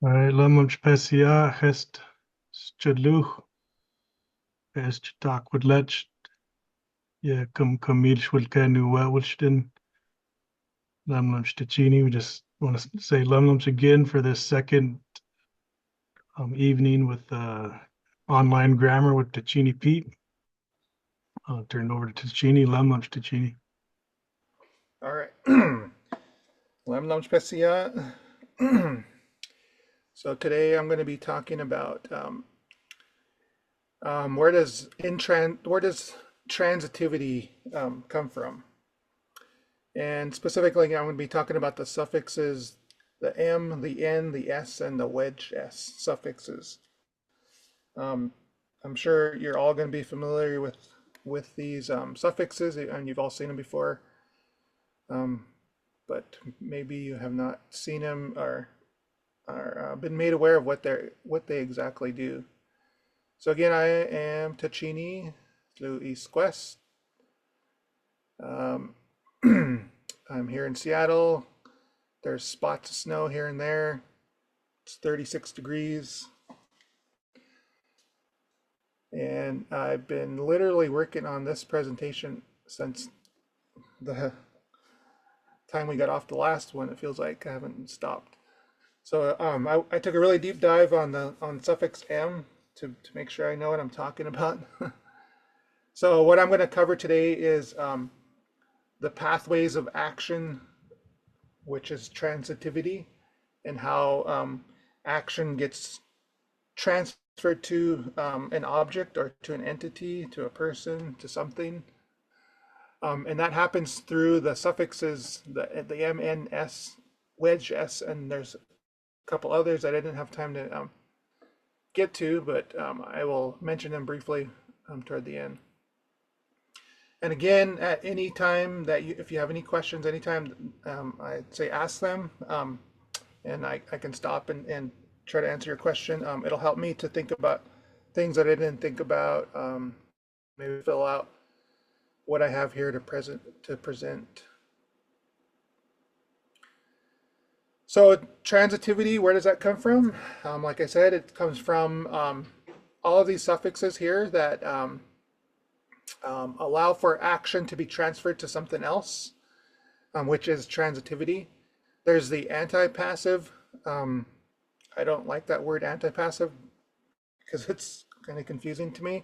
Lemlmts Pesyaʔ est stedluch est takwedlech yeah kamilch wilkenu wilston Lemlmts Tachini. We just want to say Lemlmts again for this second evening with online grammar with Tachini Pete. I'll turn it over to Tachini. Lemlmts Tachini. All right. Lemlmts Pesyaʔ. So today I'm going to be talking about where does transitivity come from, and specifically I'm going to be talking about the suffixes the m, the n, the s, and the wedge s suffixes. Um, I'm sure you're all going to be familiar with these suffixes, and you've all seen them before. Um, but maybe you have not seen them or been made aware of what they exactly do. So again, I am Tachini Pete. Um, I'm here in Seattle. There's spots of snow here and there. It's 36 degrees. And I've been literally working on this presentation since the time we got off the last one. It feels like I haven't stopped. So I took a really deep dive on suffix m to make sure I know what I'm talking about. So what I'm going to cover today is the pathways of action, which is transitivity, and how action gets transferred to an object or to an entity, to a person, to something. And that happens through the suffixes, the m, n, s, wedge s, and there's a couple others that I didn't have time to get to, but I will mention them briefly toward the end. And again, at any time that if you have any questions, anytime I'd say ask them, and I can stop and try to answer your question. It'll help me to think about things that I didn't think about, maybe fill out what I have here to present. So transitivity, where does that come from? Like I said, it comes from all of these suffixes here that allow for action to be transferred to something else, which is transitivity. There's the anti-passive. I don't like that word anti-passive because it's kind of confusing to me.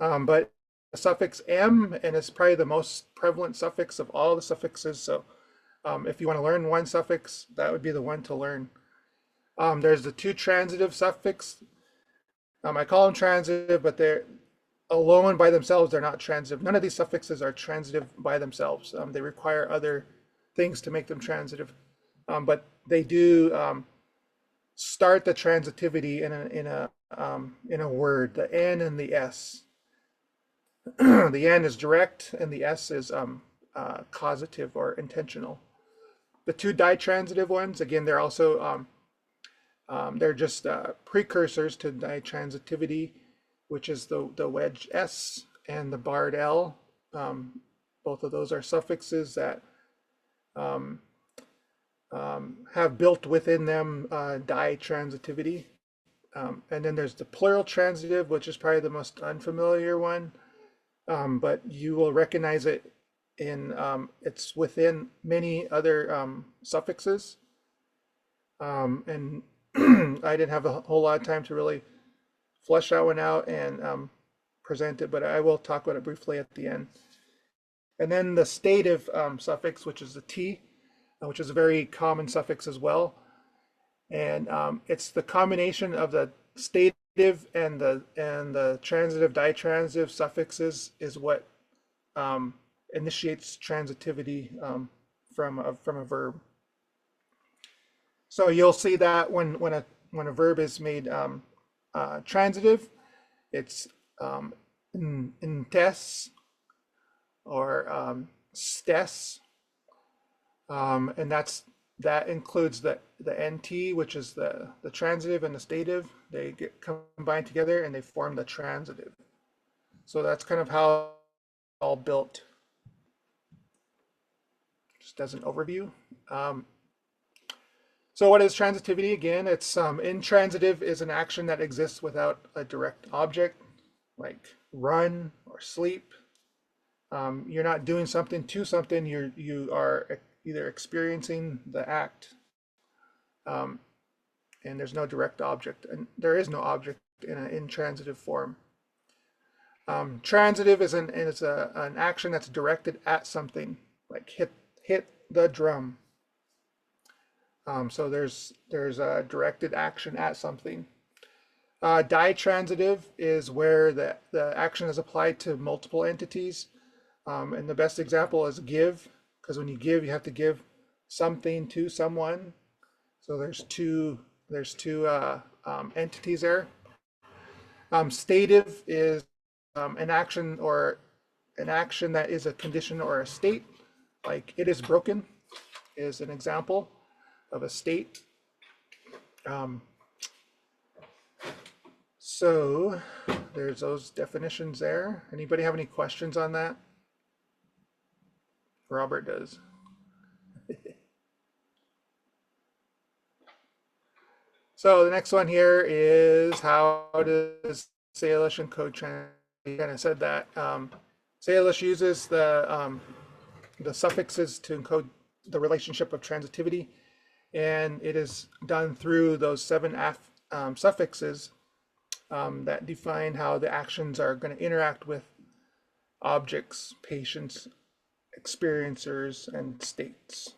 But the suffix m, and it's probably the most prevalent suffix of all the suffixes. So if you want to learn one suffix, that would be the one to learn. There's the two transitive suffix. I call them transitive, but they're alone by themselves, they're not transitive. None of these suffixes are transitive by themselves. They require other things to make them transitive. But they do start the transitivity in a word, the n and the s. The n is direct and the s is causative or intentional. The two ditransitive ones, again, they're also they're just precursors to ditransitivity, which is the wedge s and the barred l. Both of those are suffixes that have built within them ditransitivity. And then there's the plural transitive, which is probably the most unfamiliar one, but you will recognize it in it's within many other suffixes. And I didn't have a whole lot of time to really flesh that one out and present it, but I will talk about it briefly at the end. And then the stative suffix, which is the t, which is a very common suffix as well. And it's the combination of the stative and the transitive, ditransitive suffixes is what initiates transitivity from a verb. So you'll see that when a verb is made transitive, it's intes or stes, and that includes the nt, which is the transitive and the stative. They get combined together and they form the transitive. So that's kind of how it's all built. Just as an overview. So what is transitivity? Again, it's intransitive is an action that exists without a direct object, like run or sleep. You're not doing something to something. You are either experiencing the act, um, and there's no direct object, and there is no object in an intransitive form. Transitive is an action that's directed at something, like hit the drum. So there's a directed action at something. Ditransitive is where the action is applied to multiple entities. And the best example is give, because when you give, you have to give something to someone. So there's two entities there. Stative is an action that is a condition or a state, like it is broken is an example of a state. Um, so there's those definitions there. Anybody have any questions on that? Robert does. So the next one here is how does Salish encode transitivity? You kind of said that. Salish uses the suffixes to encode the relationship of transitivity, and it is done through those 7 suffixes that define how the actions are going to interact with objects, patients, experiencers, and states.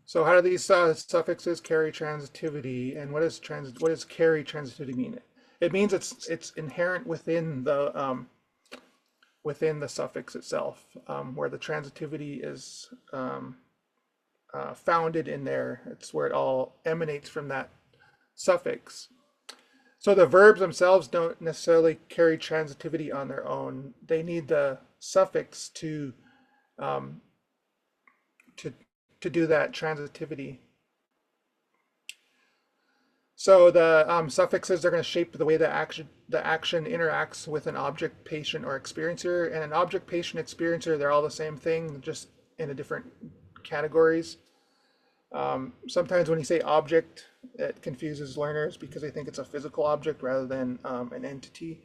So how do these suffixes carry transitivity, and what does carry transitivity mean? It means it's inherent within the suffix itself, where the transitivity is founded in there. It's where it all emanates from that suffix. So the verbs themselves don't necessarily carry transitivity on their own. They need the suffix to um, to do that transitivity. So the suffixes are going to shape the way the action interacts with an object, patient, or experiencer. And an object, patient, experiencer, they're all the same thing, just in a different categories. Sometimes when you say object, it confuses learners because they think it's a physical object rather than an entity.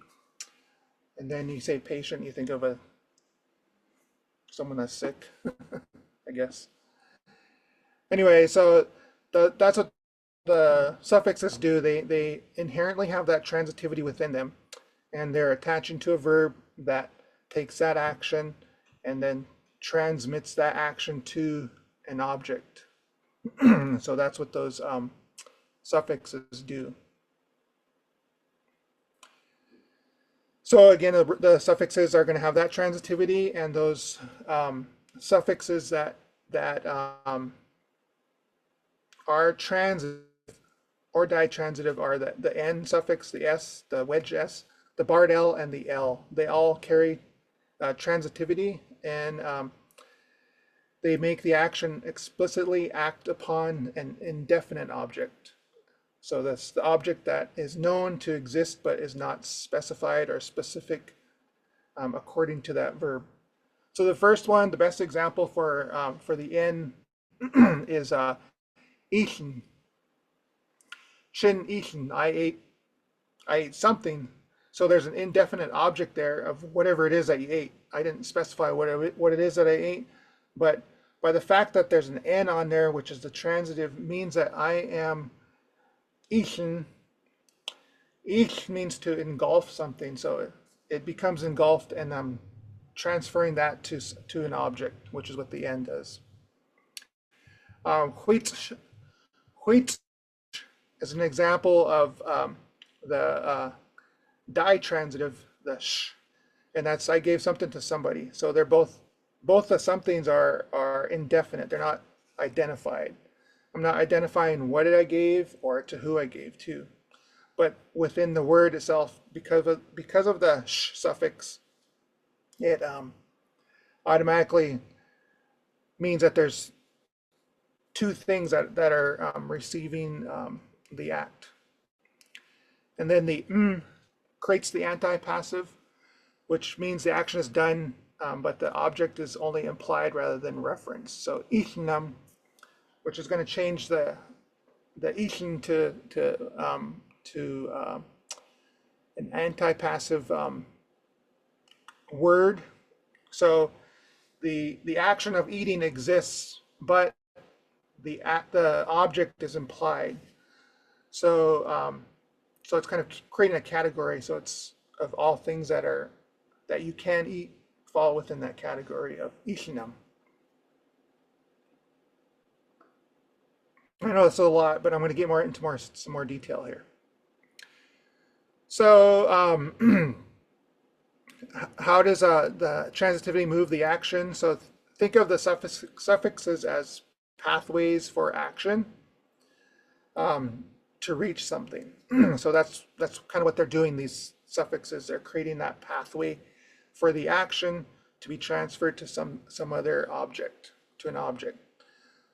And then you say patient, you think of someone that's sick, I guess. Anyway, so that's what the suffixes do. They inherently have that transitivity within them, and they're attaching to a verb that takes that action and then transmits that action to an object. So that's what those suffixes do. So again, the suffixes are going to have that transitivity, and those suffixes that are transitive or ditransitive are the N suffix, the S, the wedge S, the barred L, and the L. They all carry transitivity, and they make the action explicitly act upon an indefinite object. So that's the object that is known to exist but is not specified or specific according to that verb. So the first one, the best example for the N is eaten. Shin eaten. I ate something. So there's an indefinite object there of whatever it is that you ate. I didn't specify what it is that I ate, but by the fact that there's an N on there, which is the transitive, means that I am eaten. Eat means to engulf something, so it becomes engulfed, and I'm transferring that to an object, which is what the N does. Wheat is an example of the ditransitive, the sh, and that's I gave something to somebody. So they're both the somethings are indefinite. They're not identified. I'm not identifying what I gave or to who I gave to. But within the word itself, because of the sh suffix, it automatically means that there's two things that are receiving the act. And then the creates the anti-passive, which means the action is done but the object is only implied rather than referenced. So ʷusm, which is going to change the ʷusm to an anti-passive word. So the action of eating exists, but the object is implied. So so it's kind of creating a category. So it's of all things that you can eat fall within that category of ʷusm. I know it's a lot, but I'm going to get into some more detail here. So how does the transitivity move the action? So think of the suffixes as pathways for action to reach something. So that's kind of what they're doing. These suffixes, they're creating that pathway for the action to be transferred to some other object, to an object.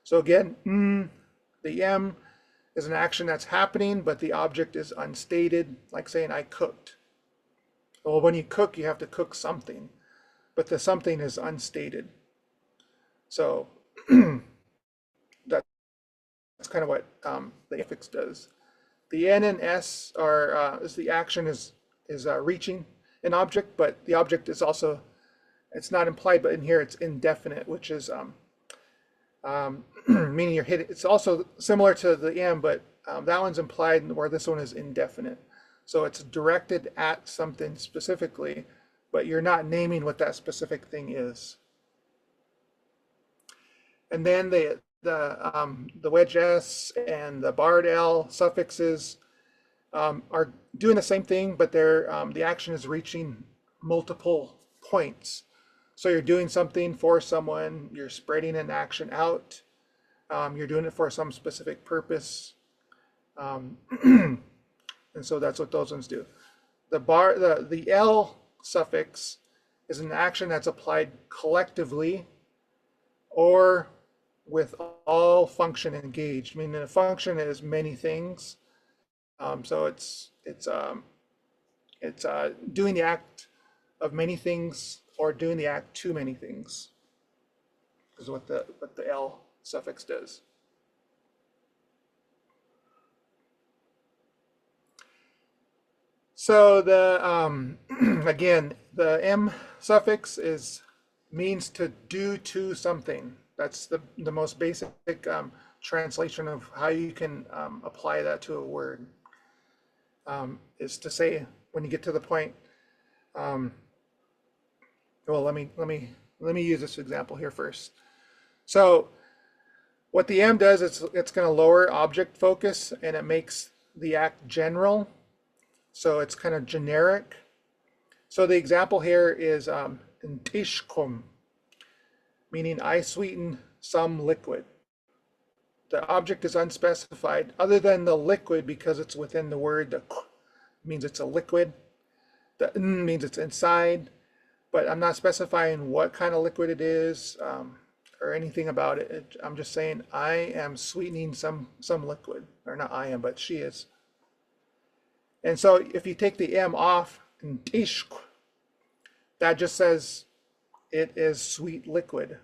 So again, the M is an action that's happening, but the object is unstated, like saying I cooked. Well, when you cook, you have to cook something, but the something is unstated. So that's kind of what the suffix does. The N and S are is the action is reaching an object, but the object is also, it's not implied, but in here it's indefinite, which is meaning you're hitting. It's also similar to the M, but that one's implied, where this one is indefinite. So it's directed at something specifically, but you're not naming what that specific thing is. And then the wedge S and the barred L suffixes are doing the same thing, but they're the action is reaching multiple points. So you're doing something for someone, you're spreading an action out, you're doing it for some specific purpose. And so that's what those ones do. The L suffix is an action that's applied collectively or with all function engaged, meaning a function is many things. So it's doing the act of many things or doing the act to many things is what the L suffix does. So the again, the M suffix means to do to something. That's the most basic translation of how you can apply that to a word. Is to say, when you get to the point, well, let me use this example here first. So what the M does is it's going to lower object focus and it makes the act general. So it's kind of generic. So the example here is "tishkum," meaning I sweeten some liquid. The object is unspecified other than the liquid because it's within the word. The k means it's a liquid. The n means it's inside, but I'm not specifying what kind of liquid it is or anything about it. I'm just saying I am sweetening some liquid, or not I am, but she is. And so if you take the M off, "tishk," that just says it is sweet liquid.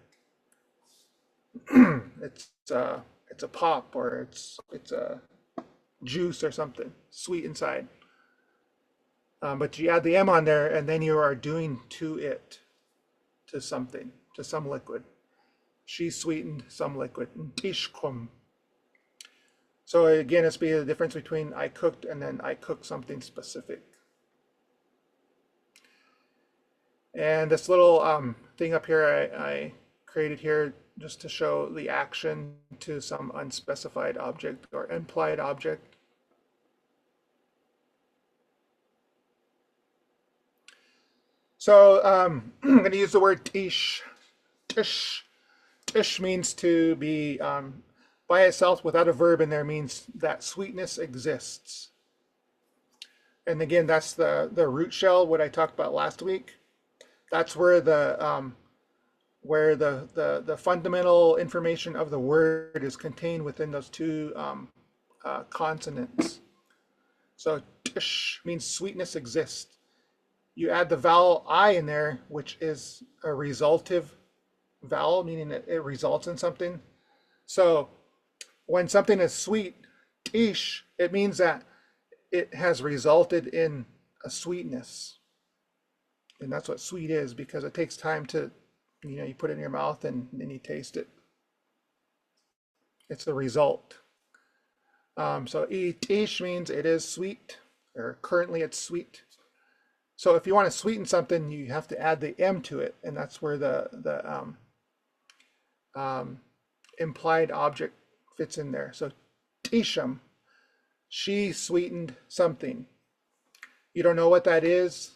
It's a pop, or it's a juice or something, sweet inside. But you add the M on there, and then you are doing to it, to something, to some liquid. She sweetened some liquid. "Tishkum." So again, it's be the difference between I cooked and then I cooked something specific. And this little thing up here I created here just to show the action to some unspecified object or implied object. So I'm going to use the word tish. Tish. Tish means to be by itself without a verb in there, means that sweetness exists. And again, that's the root shell, what I talked about last week. That's where the fundamental information of the word is contained within those two consonants. So tish means sweetness exists. you add the vowel I in there, which is a resultive vowel, meaning it results in something. So when something is sweet, ish, it means that it has resulted in a sweetness. And that's what sweet is, because it takes time to, you put it in your mouth and then you taste it. It's the result. So ish means it is sweet, or currently it's sweet. So if you want to sweeten something, you have to add the M to it, and that's where the implied object fits in there. So tisham, she sweetened something. You don't know what that is.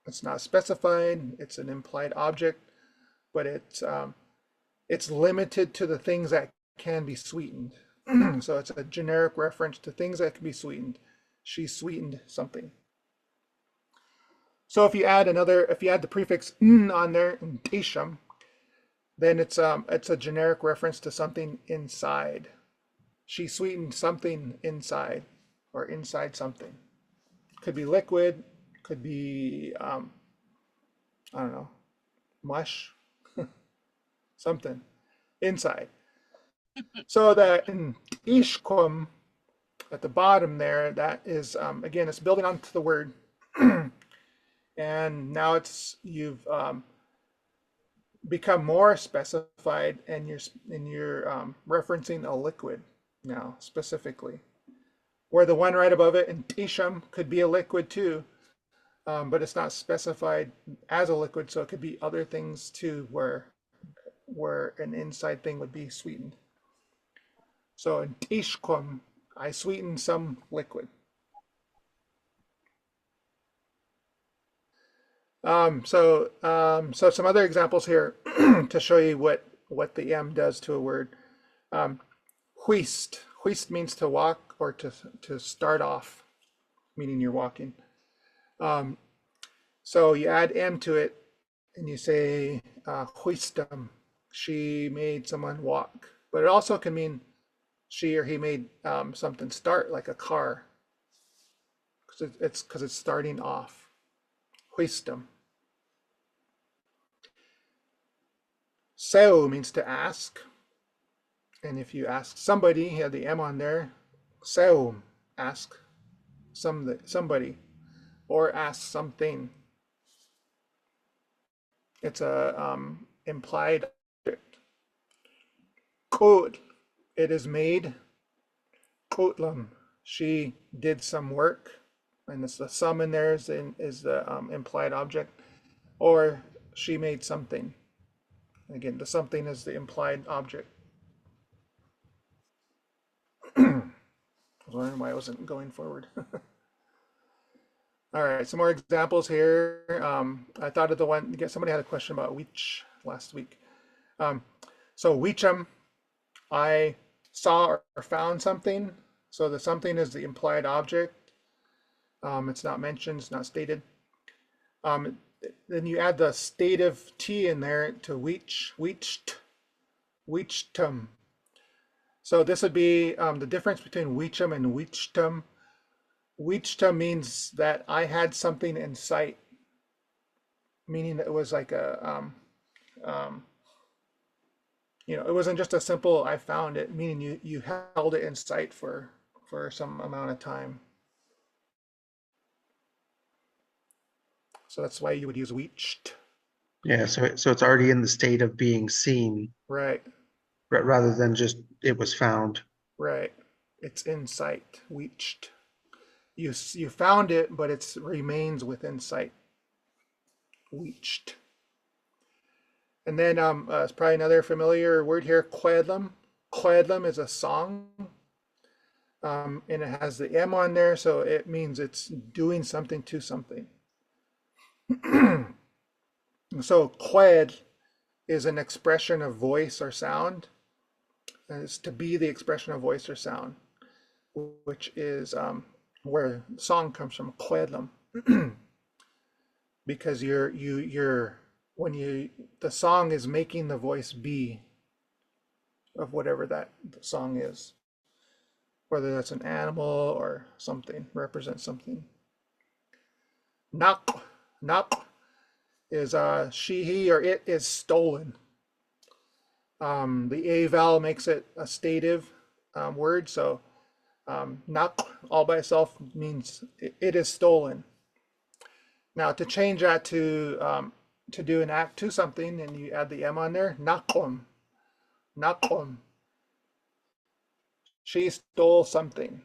It's not specified. It's an implied object, but it's limited to the things that can be sweetened. So it's a generic reference to things that can be sweetened. She sweetened something. So if you add the prefix n on there, tisham, then it's a generic reference to something inside. She sweetened something inside, or inside something. Could be liquid, could be I don't know, mush, something inside. So that in ishkum at the bottom there, that is again, it's building onto the word, and now you've become more specified, and you're referencing a liquid now specifically. Where the one right above it in tisham could be a liquid too, but it's not specified as a liquid, so it could be other things too, where an inside thing would be sweetened. So in tishkum, I sweeten some liquid. So some other examples here to show you what the M does to a word. Huist. Huist means to walk, or to start off, meaning you're walking. So you add M to it, and you say huistam. She made someone walk, but it also can mean she or he made something start, like a car, because it's starting off. Huistam. Seu means to ask, and if you ask somebody, you have the M on there. Seu, ask somebody, or ask something. It's a implied object. Kod, it is made. Kotlam, she did some work, and it's the sum in there is the implied object, or she made something. Again, the something is the implied object. I was wondering why I wasn't going forward. All right, some more examples here. I thought of the one, somebody had a question about which last week. So whicham, I saw or found something. So the something is the implied object. It's not mentioned, it's not stated. Then you add the stative T in there to whiched, whichtum. So this would be the difference between whichum and whichtum. Whichtum means that I had something in sight, meaning that it was like a, it wasn't just a simple I found it, meaning you held it in sight for some amount of time. So that's why you would use whiched. Yeah, so it's already in the state of being seen, Right. rather than just it was found. Right. It's in sight. Whiched. You found it, but it remains within sight. Whiched. And then it's probably another familiar word here, quedlam. Quedlam is a song, and it has the M on there, so it means it's doing something to something. So qued is an expression of voice or sound, and it's to be the expression of voice or sound, which is where song comes from, quedlam. Because the song is making the voice be of whatever that song is, whether that's an animal or something, represents something. Nak, Naq is she, he, or it is stolen. The A vowel makes it a stative word, so naq all by itself means it is stolen. Now to change that to do an act to something, and you add the M on there, naqom, naqom. She stole something.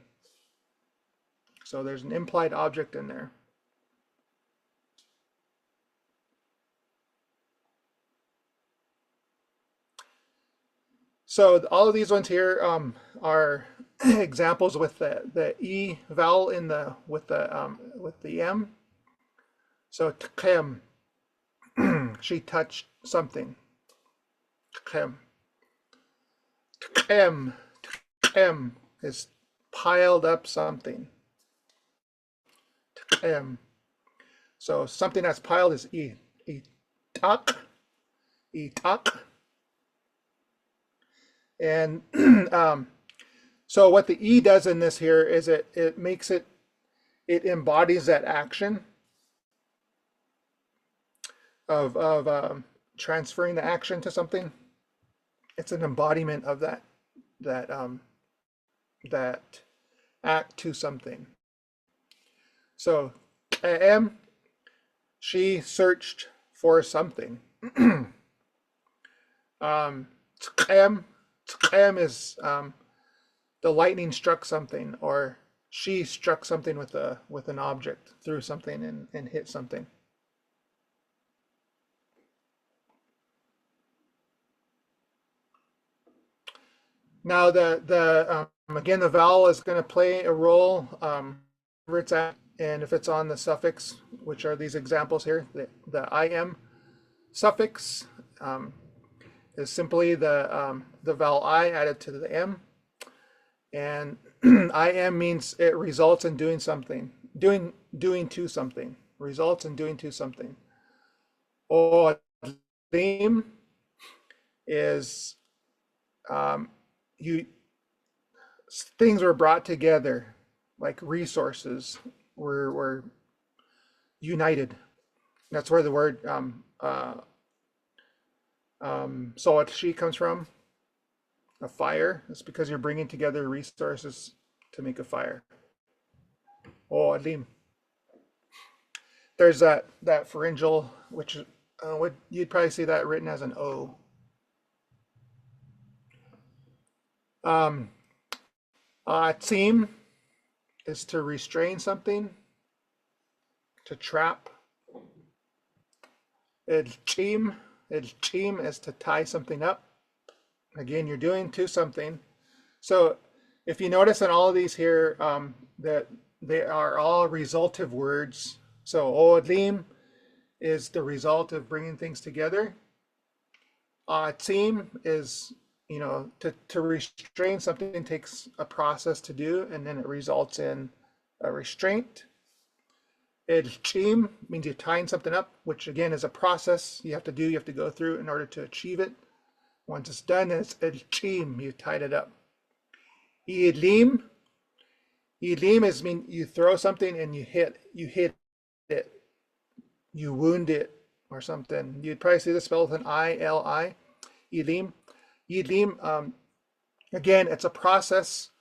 So there's an implied object in there. So all of these ones here are examples with the E vowel in the with the M. So tchem, she touched something. Tchem. Tchem, tchem is piled up something. Tchem. So something that's piled is E. Itak. Itak. And so what the E does in this here is it makes it embodies that action of transferring the action to something. It's an embodiment of that act to something. So M, she searched for something. M is the lightning struck something, or she struck something with an object, threw something and hit something. Now again, the vowel is going to play a role where it's at, and if it's on the suffix, which are these examples here, the im suffix is simply the vowel I added to the M, and im means it results in doing something, doing to something, results in doing to something. Or theme is things were brought together, like resources were united. That's where the word she comes from. A fire. It's because you're bringing together resources to make a fire. Oh, alim. There's that pharyngeal, which you'd probably see that written as an O. Team is to restrain something, to trap. Chim is to tie something up. Again, you're doing to something. So if you notice in all of these here, that they are all resultive words. So odlim is the result of bringing things together. Team is, to restrain something takes a process to do, and then it results in a restraint. Chim means you're tying something up, which again is a process you have to go through in order to achieve it. Once it's done, it's chim, you tied it up. Idlim is mean you throw something and you hit it, you wound it or something. You'd probably see this spelled with an I-L-I. Idlim. Again, it's a process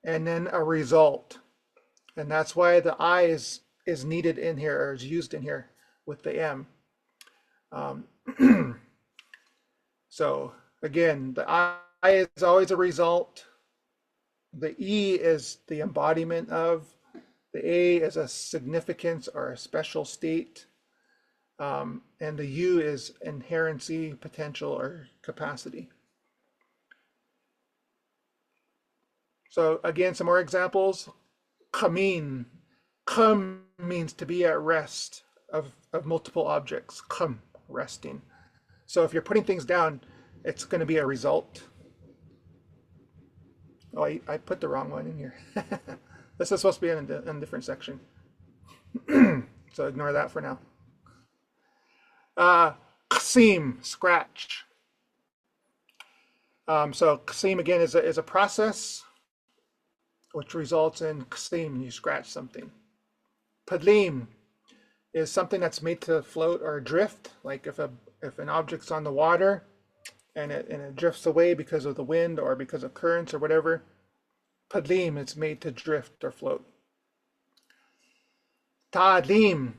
and then a result, and that's why the I is needed in here, or is used in here with the M. So again, the I is always a result. The E is the embodiment of. The A is a significance or a special state. And the U is inherency, potential, or capacity. So again, some more examples. Kamin. Kam means to be at rest of multiple objects. Kam, resting. So if you're putting things down, it's going to be a result. Oh, I put the wrong one in here. This is supposed to be in a different section. So ignore that for now. Qsim, scratch. So qsim again is a process which results in qsim, you scratch something. Padlim is something that's made to float or drift. Like if an object's on the water and it drifts away because of the wind or because of currents or whatever, padlim, it's made to drift or float. Ta'lim,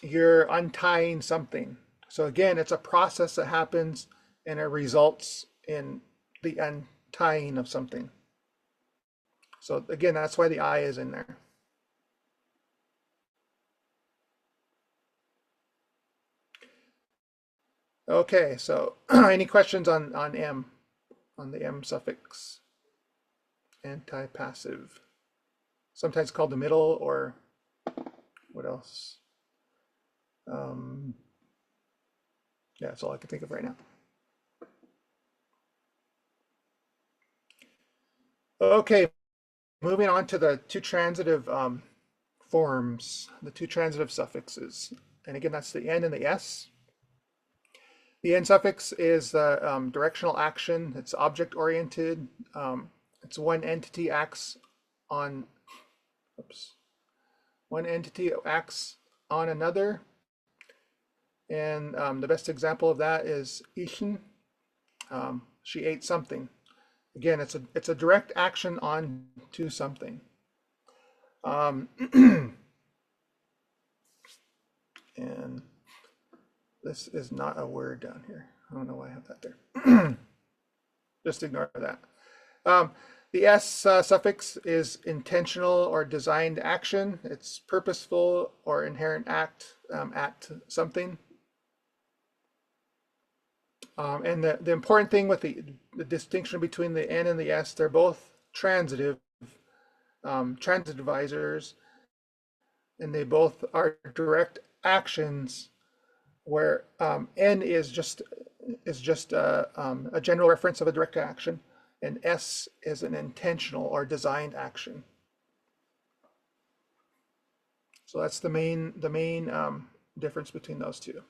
you're untying something. So again, it's a process that happens and it results in the untying of something. So again, that's why the I is in there. Okay, so any questions on M, on the M suffix? Anti-passive. Sometimes called the middle, or what else? Yeah, that's all I can think of right now. Okay, moving on to the two transitive forms, the two transitive suffixes. And again, that's the N and the S. The N suffix is the directional action. It's object-oriented. It's one entity acts on, one entity acts on another. And the best example of that is eaten. She ate something. Again, it's a direct action on to something. And this is not a word down here. I don't know why I have that there. Just ignore that. The S suffix is intentional or designed action. It's purposeful or inherent act at something. And the important thing with the distinction between the N and the S, they're both transitive, transitivizers, and they both are direct actions where N is just a general reference of a direct action, and S is an intentional or designed action. So that's the main difference between those two.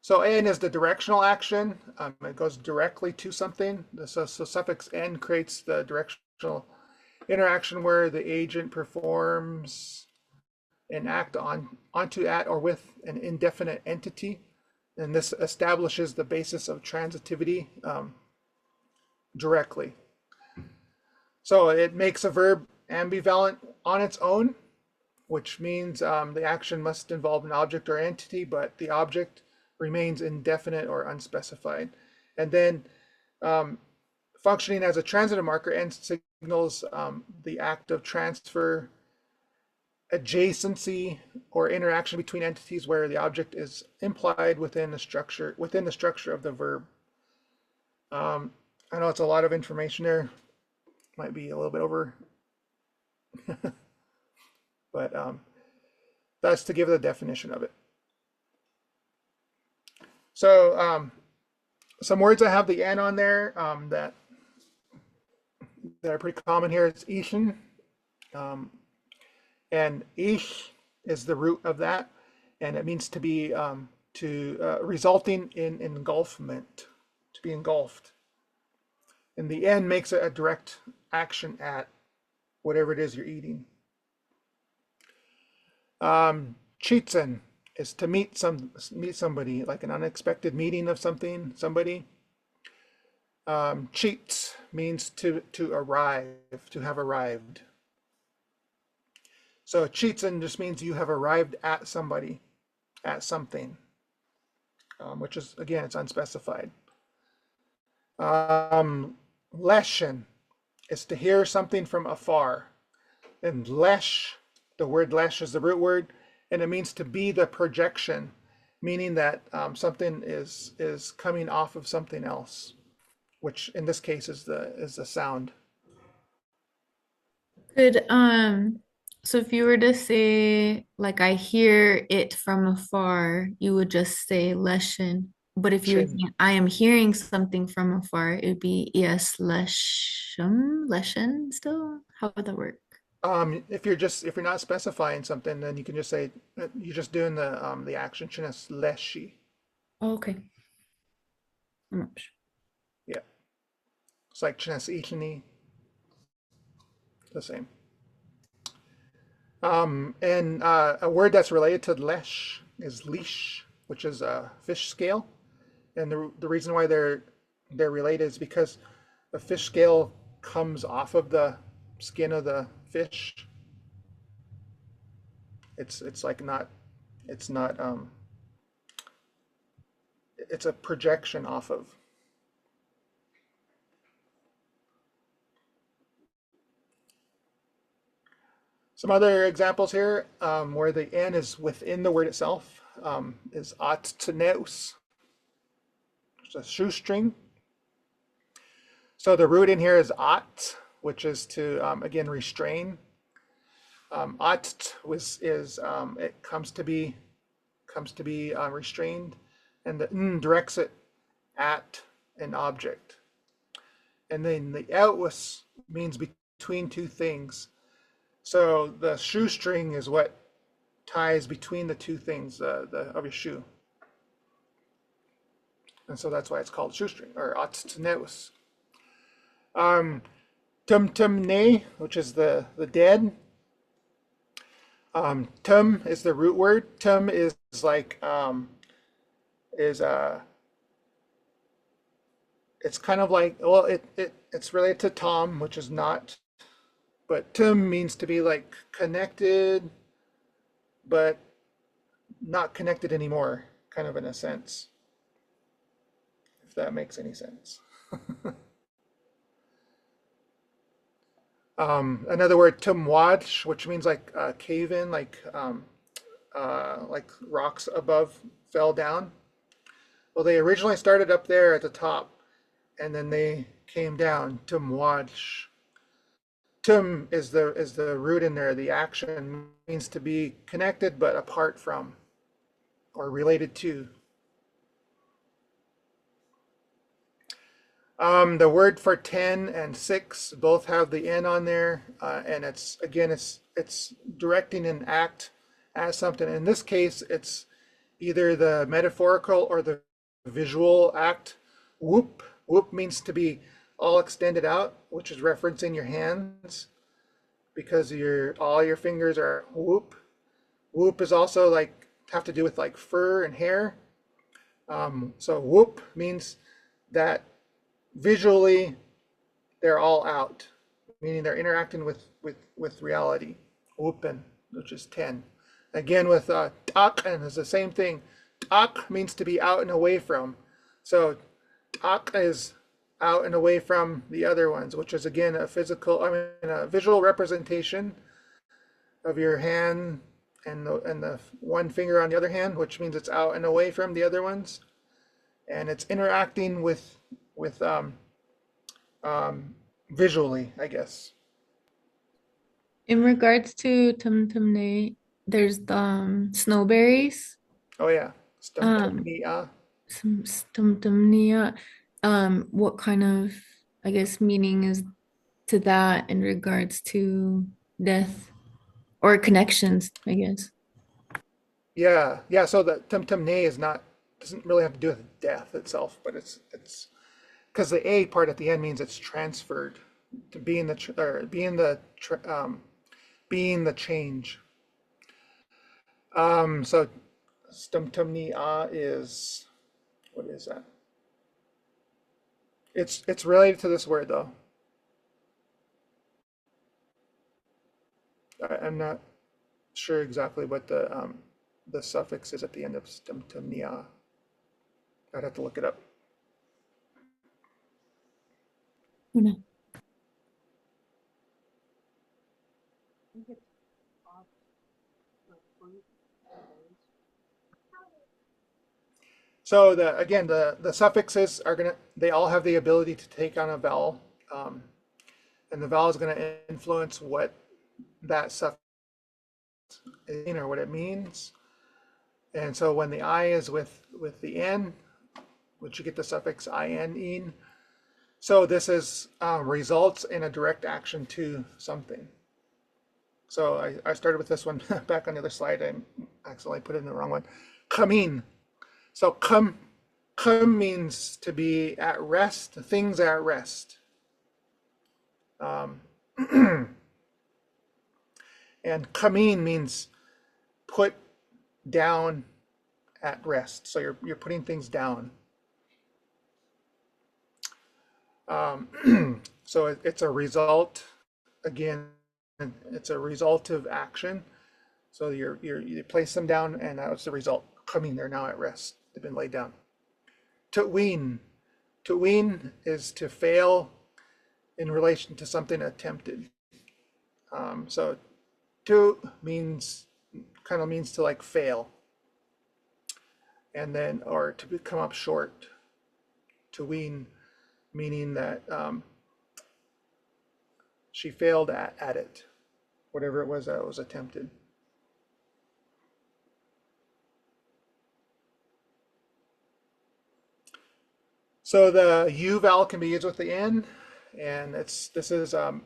So N is the directional action. It goes directly to something. So suffix N creates the directional interaction where the agent performs an act onto, at, or with an indefinite entity. And this establishes the basis of transitivity directly. So it makes a verb ambivalent on its own, which means the action must involve an object or entity, but the object remains indefinite or unspecified. And then functioning as a transitive marker, N signals the act of transfer, adjacency, or interaction between entities where the object is implied within the structure of the verb. I know it's a lot of information there. Might be a little bit over, but that's to give the definition of it. So some words that have the N on there that are pretty common here is ishin, and ish is the root of that, and it means to be resulting in engulfment, to be engulfed. And the N makes it a direct action at whatever it is you're eating. Cheatsen is to meet somebody, like an unexpected meeting of somebody. Cheats means to arrive, to have arrived. So cheatsen just means you have arrived at somebody, at something, which is, again, it's unspecified. Leshen is to hear something from afar. And lesh, the word lesh is the root word, and it means to be the projection, meaning that something is coming off of something else, which in this case is the sound. Good. So if you were to say, like, I hear it from afar, you would just say leshen. But if you were Shin. saying, I am hearing something from afar, it would be yes, leshen still? How would that work? If you're not specifying something, then you can just say you're just doing the action. Chines leshi. Oh, okay. I'm not sure. Yeah. It's like chines ichini. The same. And a word that's related to lesh is leash, which is a fish scale. And the reason why they're related is because the fish scale comes off of the skin of the fish. It's like not it's not it's a projection off of. Some other examples here where the n is within the word itself is atneus. It's a shoestring. So the root in here is at, which is to again restrain. At is it comes to be restrained, and the n directs it at an object. And then the ʷusm means between two things. So the shoestring is what ties between the two things of your shoe. And so that's why it's called shoestring, or atneus. Tumtumne, which is the dead. Tum is the root word. Tum is like it's kind of like, well, it's related to Tom, which is not, but tum means to be like connected, but not connected anymore, kind of in a sense, if that makes any sense. Another word, tumwad, which means like cave in, like rocks above fell down. Well, they originally started up there at the top, and then they came down. Tumwad. Tum is the root in there. The action means to be connected but apart from, or related to. The word for 10 and 6 both have the n on there, and it's directing an act as something. In this case, it's either the metaphorical or the visual act. Whoop means to be all extended out, which is referencing your hands, because all your fingers are whoop. Whoop is also like have to do with like fur and hair. So whoop means that visually they're all out, meaning they're interacting with reality. Whoopin, which is 10. Again with taken is the same thing. Tak means to be out and away from. So tak is out and away from the other ones, which is again a visual representation of your hand and the one finger on the other hand, which means it's out and away from the other ones, and it's interacting with visually, I guess. In regards to tumtumne, there's the snowberries. Oh yeah, Um, Stumtumnia. What kind of, I guess, meaning is to that in regards to death or connections, I guess? Yeah. So the tumtumne doesn't really have to do with death itself, but it's because the a part at the end means it's transferred to being the change. So stumtumnia is, what is that? It's related to this word though. I'm not sure exactly what the suffix is at the end of stumtumnia. I'd have to look it up. No. So again, the suffixes they all have the ability to take on a vowel, and the vowel is gonna influence what that suffix is or what it means. And so when the I is with the N, which you get the suffix in. So this is results in a direct action to something. So I started with this one back on the other slide. I accidentally put it in the wrong one. Kamin. So come means to be at rest, things at rest. And kamin means put down at rest. So you're putting things down. So it's a result. Again, it's a resultive action. So you place them down, and that was the result. Coming, they're now at rest. They've been laid down. Tu'win. Tu'win is to fail in relation to something attempted. So tu means kind of means to like fail, and then or to come up short. Tu'win meaning that she failed at it, whatever it was that was attempted. So the U vowel can be used with the N, and this is an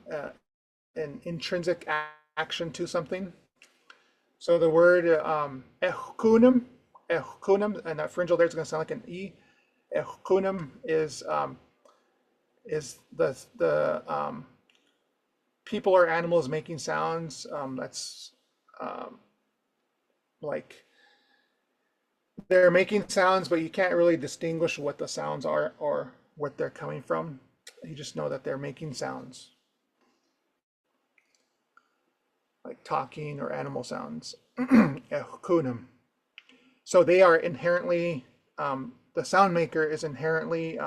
intrinsic action to something. So the word ehkunum, and that pharyngeal there is going to sound like an E. Ehkunum is the people or animals making sounds. That's like they're making sounds, but you can't really distinguish what the sounds are or what they're coming from. You just know that they're making sounds, like talking or animal sounds. So they are inherently, the sound maker is inherently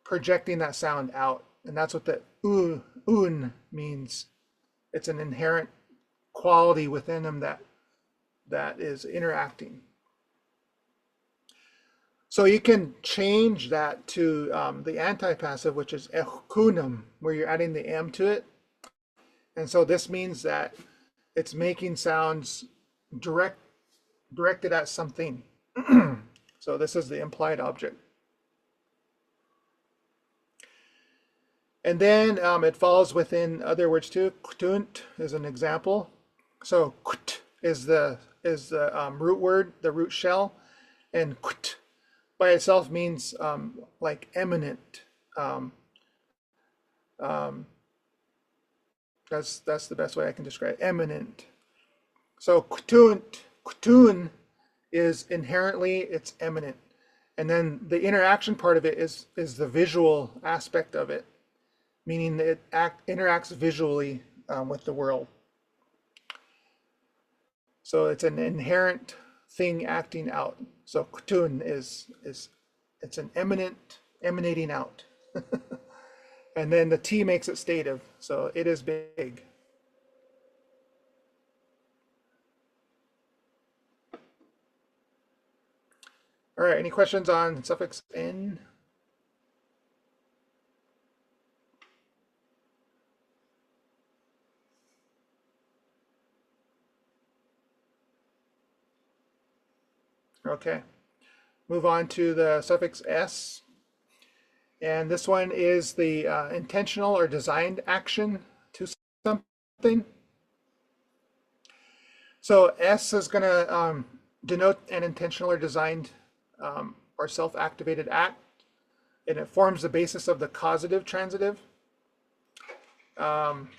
projecting that sound out. And that's what the un means. It's an inherent quality within them that is interacting. So you can change that to the antipassive, which is ehkunum, where you're adding the M to it. And so this means that it's making sounds directed at something. So this is the implied object. And then it falls within other words too. Ktunt is an example. So kt is the root word, the root shell, and kt by itself means like eminent. That's the best way I can describe it. Eminent. So ktun is inherently it's eminent, and then the interaction part of it is the visual aspect of it, meaning it interacts visually with the world. So it's an inherent thing acting out. So ktun is it's an emanating out. And then the T makes it stative, so it is big. All right, any questions on suffix N? Okay, move on to the suffix S. And this one is the intentional or designed action to something. So S is going to denote an intentional or designed or self-activated act, and it forms the basis of the causative transitive. It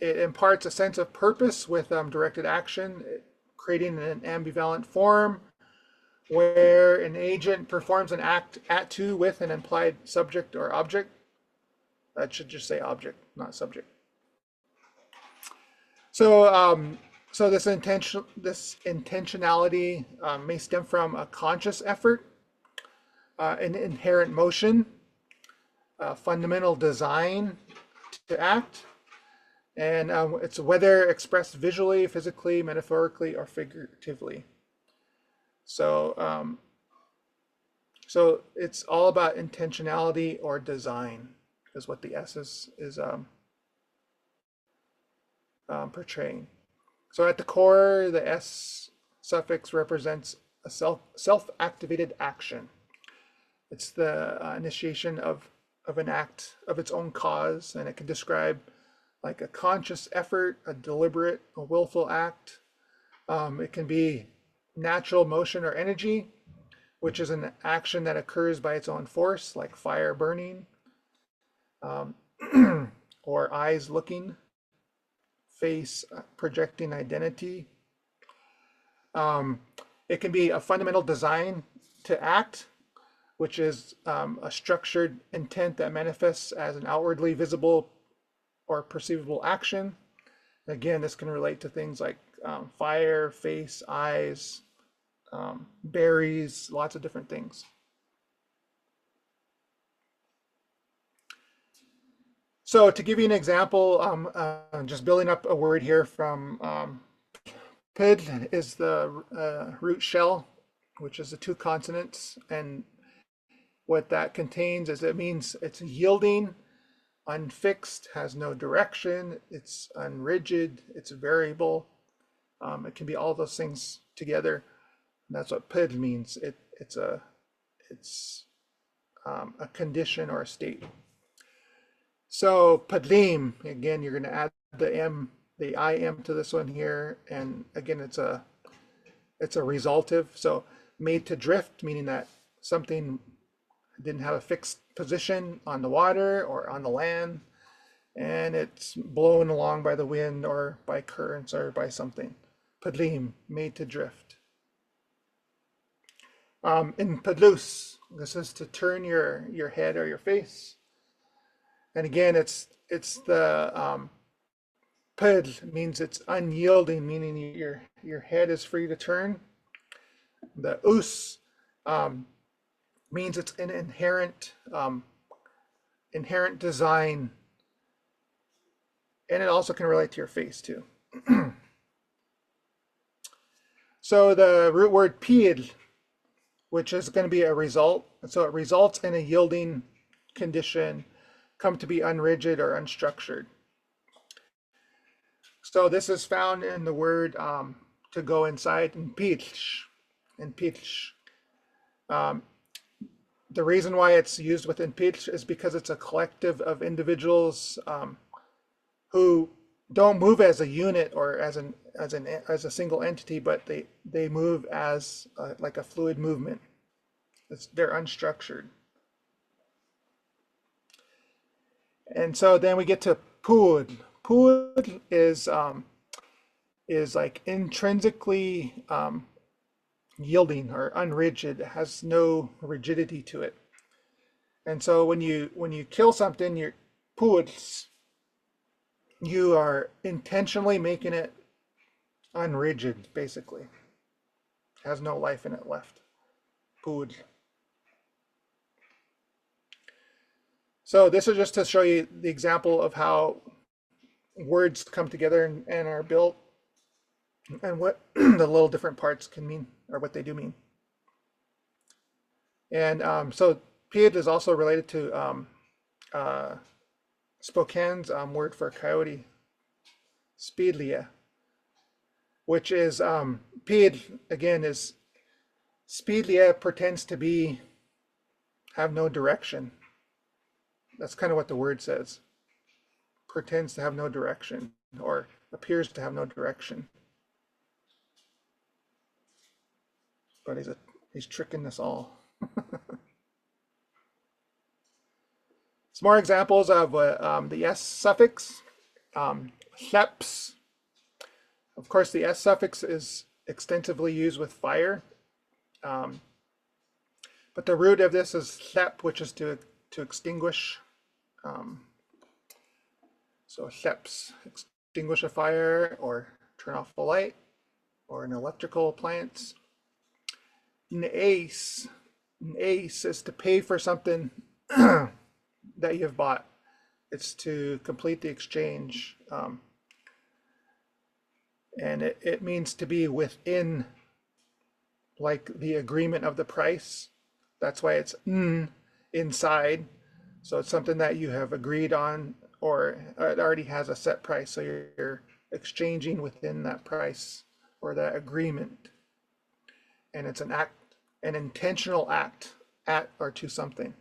imparts a sense of purpose with directed action, creating an ambivalent form where an agent performs an act at to with an implied subject or object. That should just say object, not subject. So, so this intentionality may stem from a conscious effort, an inherent motion, fundamental design to act, and it's whether expressed visually, physically, metaphorically, or figuratively. So, so it's all about intentionality or design, is what the S is portraying. So at the core, the S suffix represents a self-activated action. It's the initiation of an act of its own cause, and it can describe like a conscious effort, a deliberate, a willful act. It can be natural motion or energy, which is an action that occurs by its own force, like fire burning, or eyes looking face, projecting identity. It can be a fundamental design to act, which is a structured intent that manifests as an outwardly visible or perceivable action. Again, this can relate to things like fire, face, eyes, berries, lots of different things. So to give you an example, just building up a word here from Pid is the root shell, which is the 2 consonants. And what that contains is it means it's yielding, unfixed, has no direction, it's unrigid, it's variable. It can be all those things together. And that's what Pid means. It's a condition or a state. So Padlim, again, you're going to add the im to this one here, and again, it's a resultive. So made to drift, meaning that something didn't have a fixed position on the water or on the land, and it's blown along by the wind or by currents or by something. Padlim, made to drift. In Padlus, this is to turn your head or your face. And again, it's the Pid means it's unyielding, meaning your head is free to turn. The us means it's an inherent design, and it also can relate to your face too. So the root word pid, which is going to be a result, so it results in a yielding condition, come to be unrigid or unstructured. So this is found in the word to go inside in pilch. The reason why it's used within pilch is because it's a collective of individuals who don't move as a unit or as a single entity, but they move as like a fluid movement. They're unstructured. And so then we get to pud. Pud is like intrinsically yielding or unrigid. It has no rigidity to it. And so when you kill something, your puds, you are intentionally making it unrigid, basically. Has no life in it left. Pud. So this is just to show you the example of how words come together and are built, and what the little different parts can mean, or what they do mean. And so Pid is also related to Spokane's word for coyote, Speedlia, which is Pid again is Speedlia pretends to have no direction. That's kind of what the word says. Pretends to have no direction, or appears to have no direction. But he's tricking us all. Some more examples of the S suffix, lemlmts. Of course, the S suffix is extensively used with fire. But the root of this is lemlmt, which is to extinguish. So lemlmts, extinguish a fire or turn off a light or an electrical appliance. Ace is to pay for something that you've bought. It's to complete the exchange. And it means to be within, like, the agreement of the price. That's why it's inside. So it's something that you have agreed on, or it already has a set price. So you're exchanging within that price or that agreement. And it's an act, an intentional act at or to something.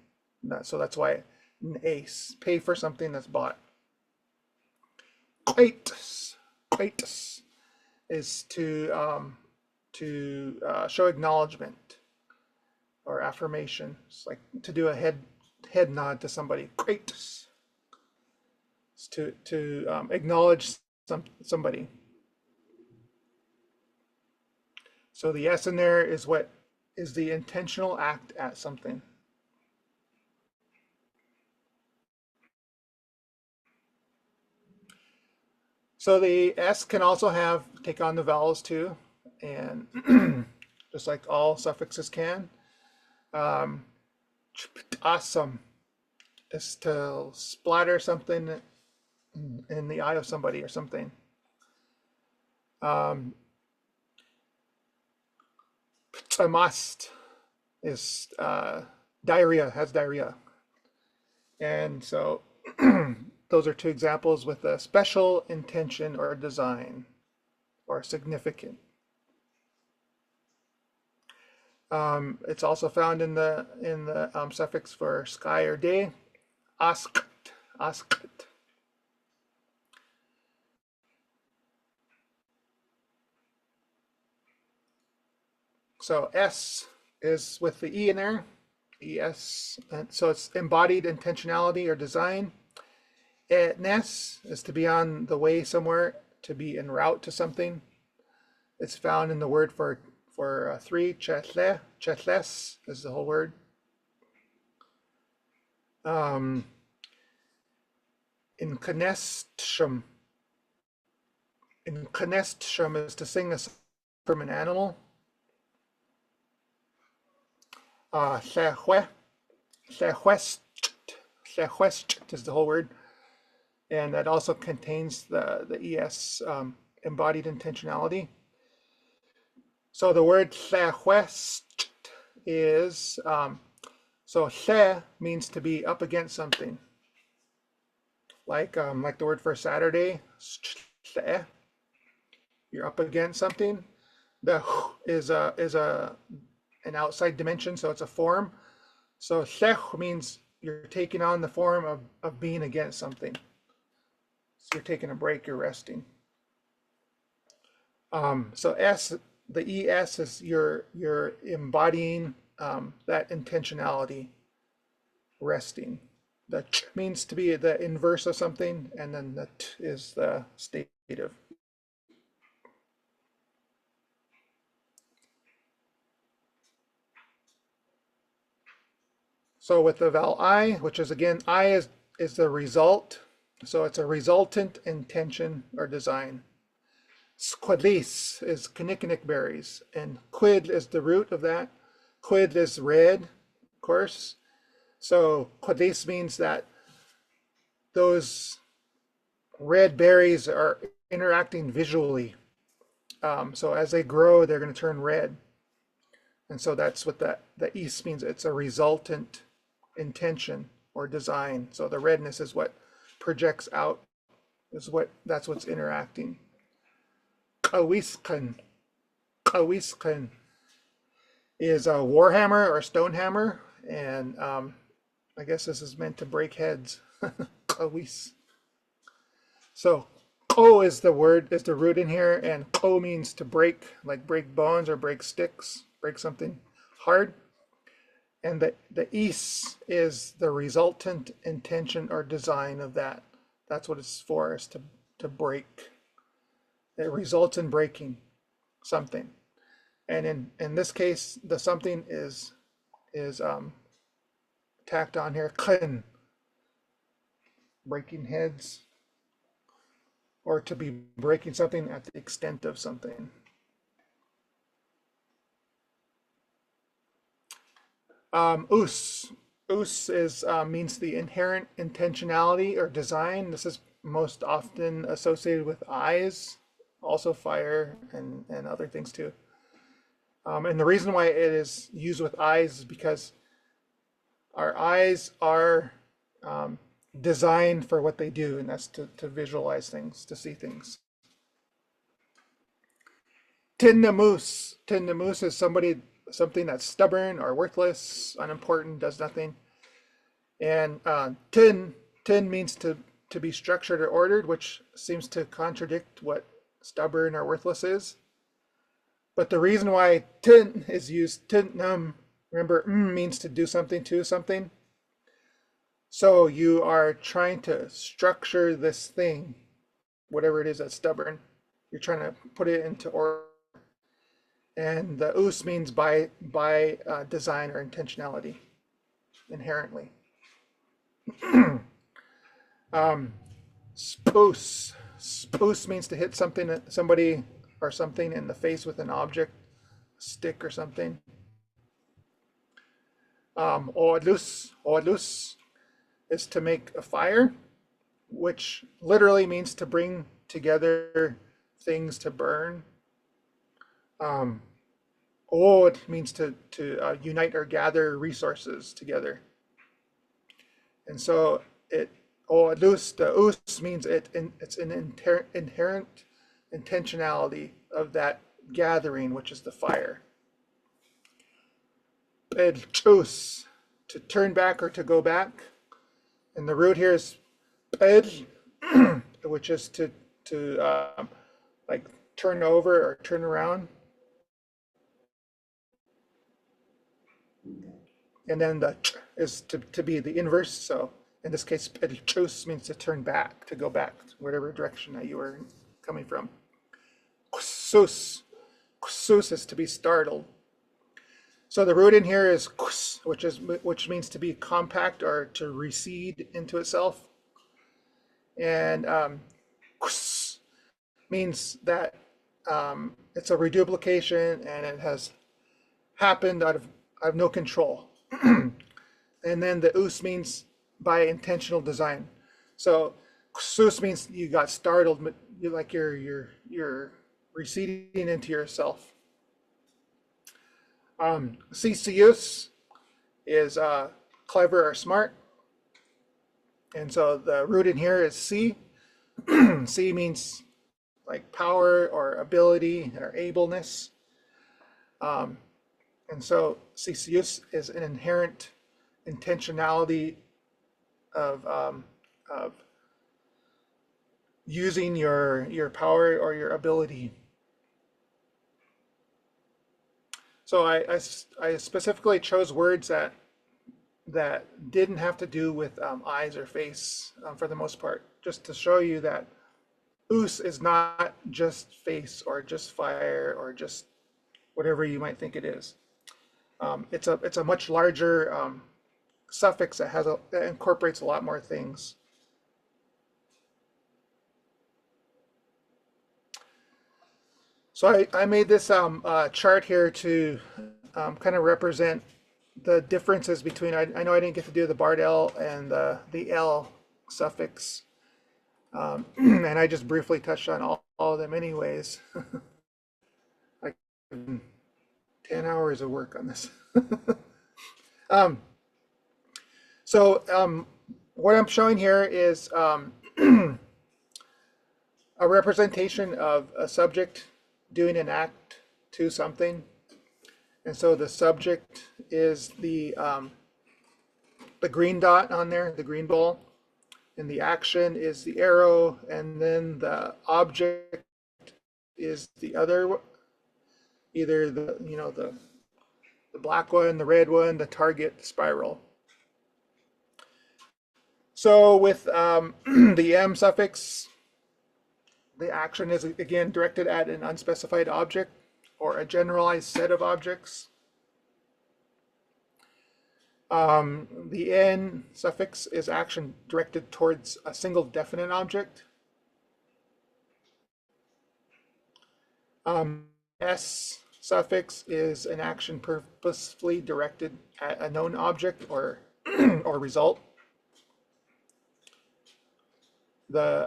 So that's why an ace, pay for something that's bought. Quatus is to show acknowledgement or affirmation. It's like to do a head nod to somebody. Quatus. It's to acknowledge somebody. So the S in there is what is the intentional act at something. So the S can also take on the vowels too, and just like all suffixes can. Awesome is to splatter something in the eye of somebody or something. Must is diarrhea, has diarrhea. And so those are two examples with a special intention or design or significant. It's also found in the suffix for sky or day, asked, asked. So S is with the E in there, ES, and so it's embodied intentionality or design. Etness is to be on the way somewhere, to be en route to something. It's found in the word for three, chetle, chetles is the whole word. In Kanestsham is to sing a song from an animal. Llehwest is the whole word, and that also contains the es embodied intentionality. So the word llehwest is so lle means to be up against something, like the word for Saturday, lle. You're up against something. The is an outside dimension, so it's a form. So lleh means you're taking on the form of being against something. So you're taking a break, you're resting. So S, the ES is you're embodying that intentionality, resting. The ch means to be the inverse of something, and then the t is the state of. So with the vowel I, which is again, I is the result. So it's a resultant intention or design. Squadlis is kinnikinnick berries, and quid is the root of that. Quid is red, of course. So quadlis means that those red berries are interacting visually. So as they grow, they're going to turn red. And so that's what the east means. It's a resultant intention or design. So the redness is what projects out, that's what's interacting. Kawiskan is a warhammer or stone hammer, and I guess this is meant to break heads. Kawis. So ko is the root in here, and ko means to break, like break bones or break sticks, break something hard. And the is the resultant intention or design of that. That's what it's for, is to break. It results in breaking something. And in this case, the something is tacked on here, khen, breaking heads, or to be breaking something at the extent of something. Us is means the inherent intentionality or design. This is most often associated with eyes, also fire and other things too. And the reason why it is used with eyes is because our eyes are designed for what they do, and that's to visualize things, to see things. Tinnamoose is something that's stubborn or worthless, unimportant, does nothing. And tin means to be structured or ordered, which seems to contradict what stubborn or worthless is. But the reason why tin is used, tinnum, remember, means to do something to something. So you are trying to structure this thing whatever it is that's stubborn. You're trying to put it into order. And the ʷusm means by design or intentionality, inherently. Spoos. Spoos means to hit somebody or something in the face with an object, a stick or something. Ōlus is to make a fire, which literally means to bring together things to burn. Od means to unite or gather resources together. And so the ūs means it's an inherent intentionality of that gathering, which is the fire. Pedchus, to turn back or to go back. And the root here is ped, which is to like turn over or turn around. And then the ch is to be the inverse. So in this case, pedchus means to turn back, to go back, whatever direction that you were coming from. Ksus is to be startled. So the root in here is kus, which means to be compact or to recede into itself. And kus means that it's a reduplication and it has happened out of no control. And then the ūs means by intentional design. So ksus means you got startled, like you're receding into yourself. Cesius is clever or smart. And so the root in here is C. C means like power or ability or ableness. And so Cesius is an inherent intentionality of using your power or your ability. So I specifically chose words that didn't have to do with eyes or face for the most part, just to show you that ūs is not just face or just fire or just whatever you might think it is. It's a much larger suffix that incorporates a lot more things. So I made this chart here to kind of represent the differences between, I know I didn't get to do the Bardell and the L suffix. And I just briefly touched on all of them anyways. Like 10 hours of work on this. So what I'm showing here is a representation of a subject doing an act to something. And so the subject is the green dot on there, the green ball, and the action is the arrow, and then the object is the other, either the black one, the red one, the target spiral. So with the M suffix, the action is again directed at an unspecified object or a generalized set of objects. The N suffix is action directed towards a single definite object. S suffix is an action purposefully directed at a known object or or result. The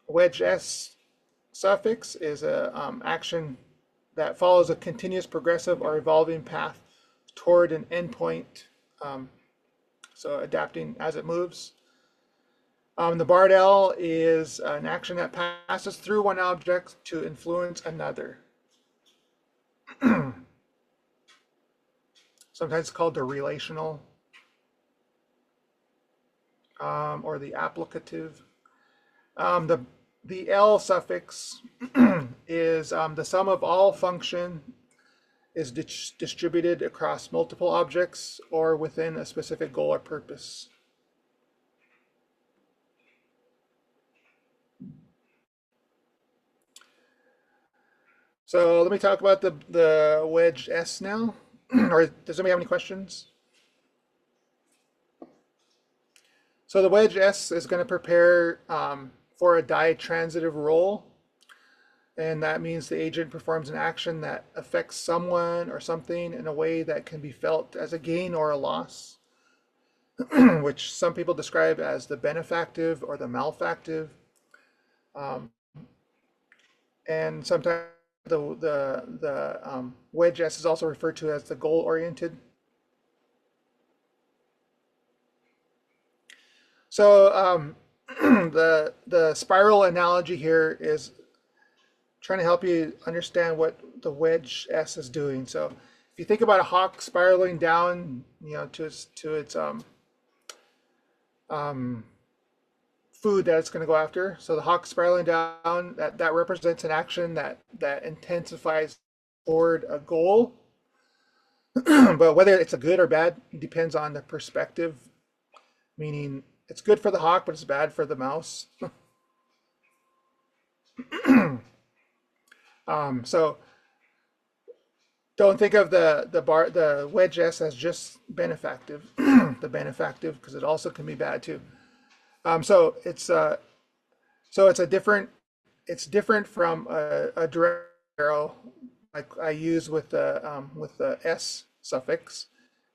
wedge S suffix is a action that follows a continuous, progressive, or evolving path toward an endpoint, so adapting as it moves. The Bardell is an action that passes through one object to influence another. Sometimes called the relational or the applicative. The L suffix is the sum of all function is distributed across multiple objects or within a specific goal or purpose. So let me talk about the wedge S now. Or does anybody have any questions? So the wedge S is going to prepare for a ditransitive role. And that means the agent performs an action that affects someone or something in a way that can be felt as a gain or a loss, which some people describe as the benefactive or the malfactive. And sometimes the wedge S is also referred to as the goal-oriented. So the spiral analogy here is trying to help you understand what the wedge S is doing. So if you think about a hawk spiraling down, to its food that it's going to go after. So the hawk spiraling down, that represents an action that intensifies toward a goal. But whether it's a good or bad depends on the perspective, meaning it's good for the hawk, but it's bad for the mouse. So don't think of the wedge S as just benefactive, the benefactive, because it also can be bad too. So it's different from a direct arrow like I use with the S suffix,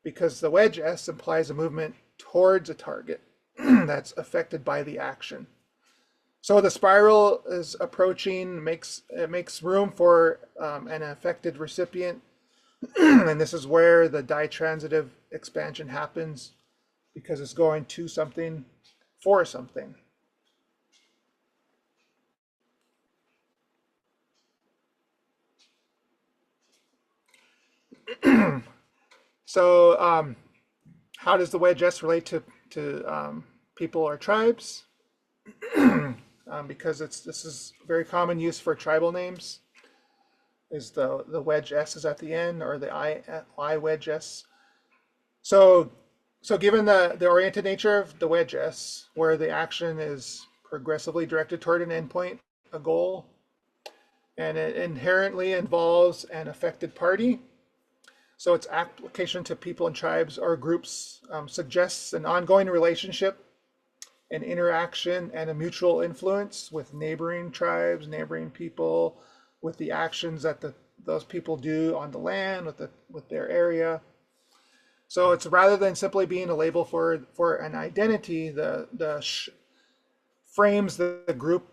because the wedge S implies a movement towards a target that's affected by the action. So the spiral is approaching, it makes room for an affected recipient, and this is where the ditransitive expansion happens, because it's going to something for something. So how does the wedge S relate to people or tribes? Because this is very common use for tribal names. Is the wedge S is at the end, or the I wedge S. So given the oriented nature of the wedge S, where the action is progressively directed toward an endpoint, a goal, and it inherently involves an affected party, so its application to people and tribes or groups suggests an ongoing relationship, an interaction, and a mutual influence with neighboring tribes, neighboring people, with the actions that those people do on the land, with their area. So it's rather than simply being a label for an identity, frames the group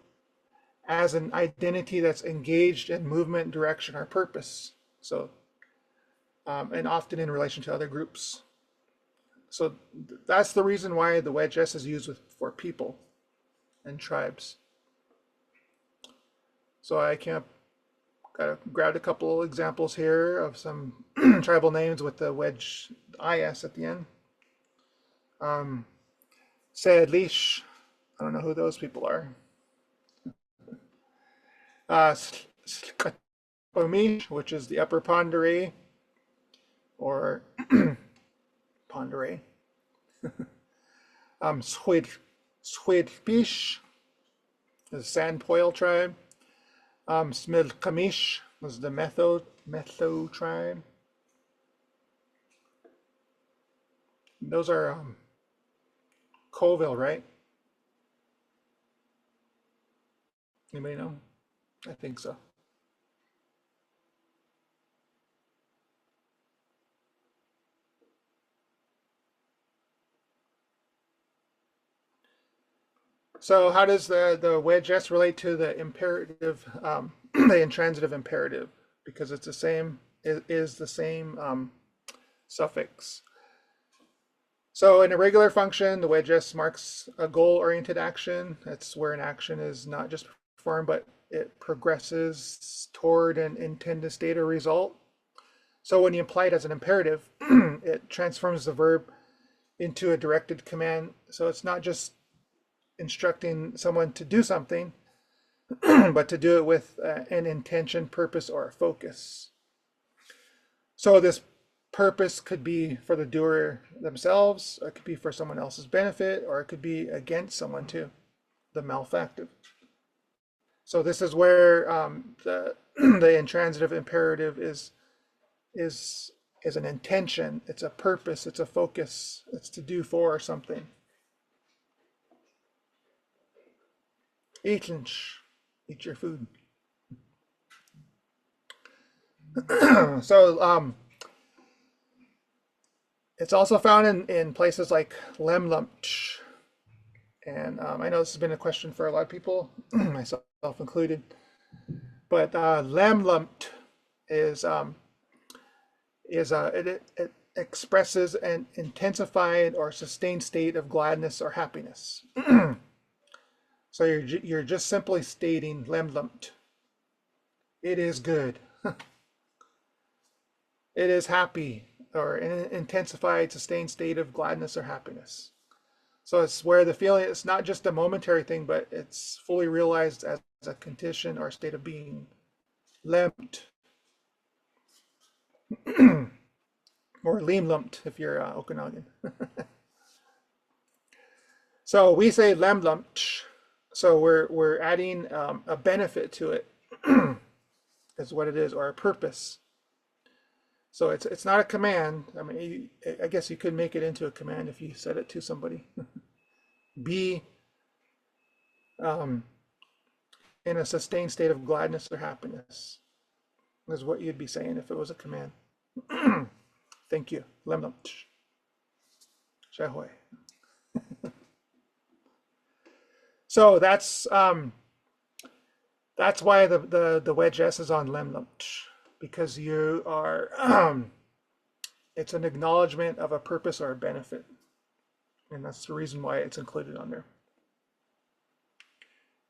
as an identity that's engaged in movement, direction, or purpose. So and often in relation to other groups. So that's the reason why the wedge S is used for people and tribes. So I grabbed a couple examples here of some tribal names with the wedge IS at the end. Salish, I don't know who those people are. Slicomish, which is the upper Pondere, or Pondere. Swedpish is Sandpoil tribe. Smilkamish was the Metho tribe. Those are Colville, right? Anybody know? I think so. So how does the wedge S relate to the imperative, the intransitive imperative? Because it's the same, it is the same suffix. So in a regular function, the wedge S marks a goal-oriented action. That's where an action is not just performed, but it progresses toward an intended state or result. So when you apply it as an imperative, it transforms the verb into a directed command. So it's not just instructing someone to do something, but to do it with an intention, purpose, or a focus. So this purpose could be for the doer themselves, or it could be for someone else's benefit, or it could be against someone too, the malfactive. So this is where the intransitive imperative is an intention. It's a purpose. It's a focus. It's to do for something. Eat lunch. Eat your food. So it's also found in places like Lemlmts. And I know this has been a question for a lot of people, myself included. But Lemlmt it expresses an intensified or sustained state of gladness or happiness. So you're just simply stating Lemlmt. It is good. It is happy, or an intensified, sustained state of gladness or happiness. So it's where the feeling, it's not just a momentary thing, but it's fully realized as a condition or state of being. Lemmt. Or Lemlmt if you're Okanagan. So we say Lemlmt. So we're adding a benefit to it, is what it is, or a purpose. So it's not a command. I mean, I guess you could make it into a command if you said it to somebody. Be in a sustained state of gladness or happiness is what you'd be saying if it was a command. Thank you. Lemlmt. Shahui. So that's why the wedge S is on Lemlmt, because you are it's an acknowledgement of a purpose or a benefit, and that's the reason why it's included on there.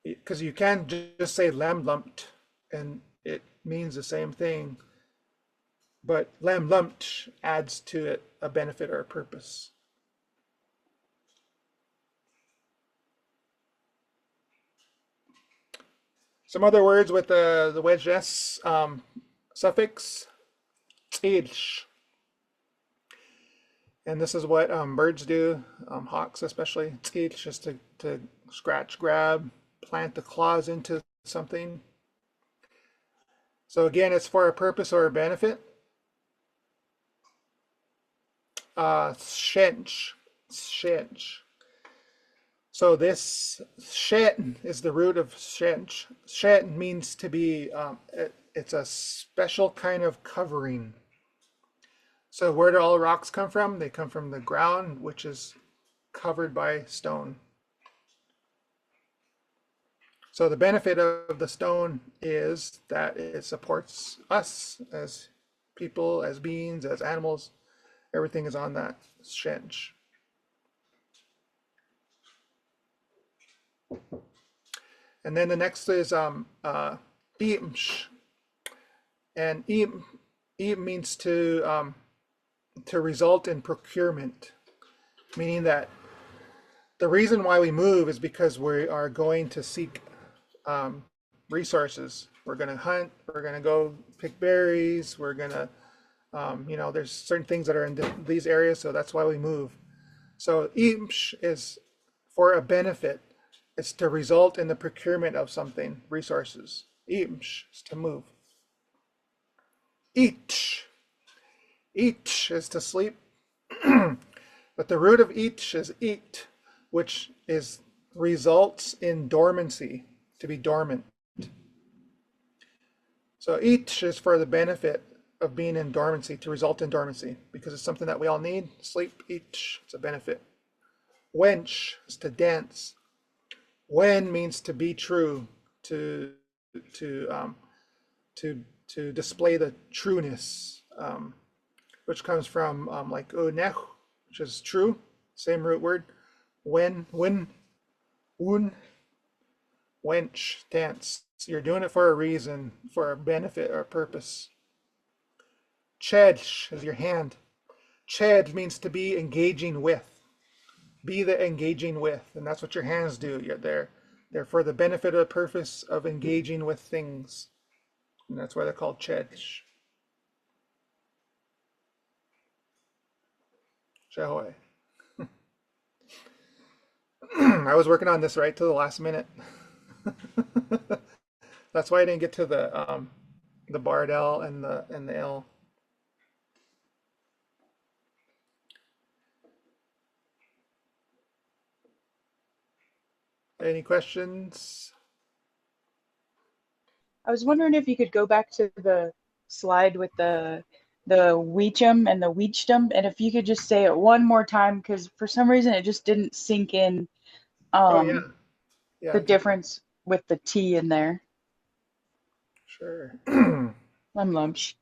Because you can't just say Lemlmt and it means the same thing, but Lemlmt adds to it a benefit or a purpose. Some other words with the wedge S suffix, Salish. And this is what birds do, hawks especially. Salish is to scratch, grab, plant the claws into something. So again, it's for a purpose or a benefit. Shench. So this shen is the root of shench. Shen means to be, it's a special kind of covering. So where do all rocks come from? They come from the ground, which is covered by stone. So the benefit of the stone is that it supports us as people, as beings, as animals. Everything is on that shench. And then the next is imsh, and im means to result in procurement, meaning that the reason why we move is because we are going to seek resources. We're going to hunt. We're going to go pick berries. We're going to, there's certain things that are in these areas, so that's why we move. So imsh is for a benefit. It's to result in the procurement of something, resources. Imsh is to move. Each is to sleep. But the root of each is eat, which is results in dormancy, to be dormant. So each is for the benefit of being in dormancy, to result in dormancy, because it's something that we all need. Sleep, each, it's a benefit. Wench is to dance. When means to be true, to display the trueness, which comes from like unech, which is true, same root word. When, un, wench, dance. So you're doing it for a reason, for a benefit or a purpose. Ched is your hand. Ched means to be engaging with. Be the engaging with, and that's what your hands do. They're for the benefit or purpose of engaging with things, and that's why they're called chedsh. Shahoy. I was working on this right to the last minute. That's why I didn't get to the barred L and the L. Any questions? I was wondering if you could go back to the slide with the ʷusm and the ʷustum, and if you could just say it one more time, because for some reason it just didn't sink in Oh yeah, yeah, the I can, difference with the T in there. sure. Lemlmts.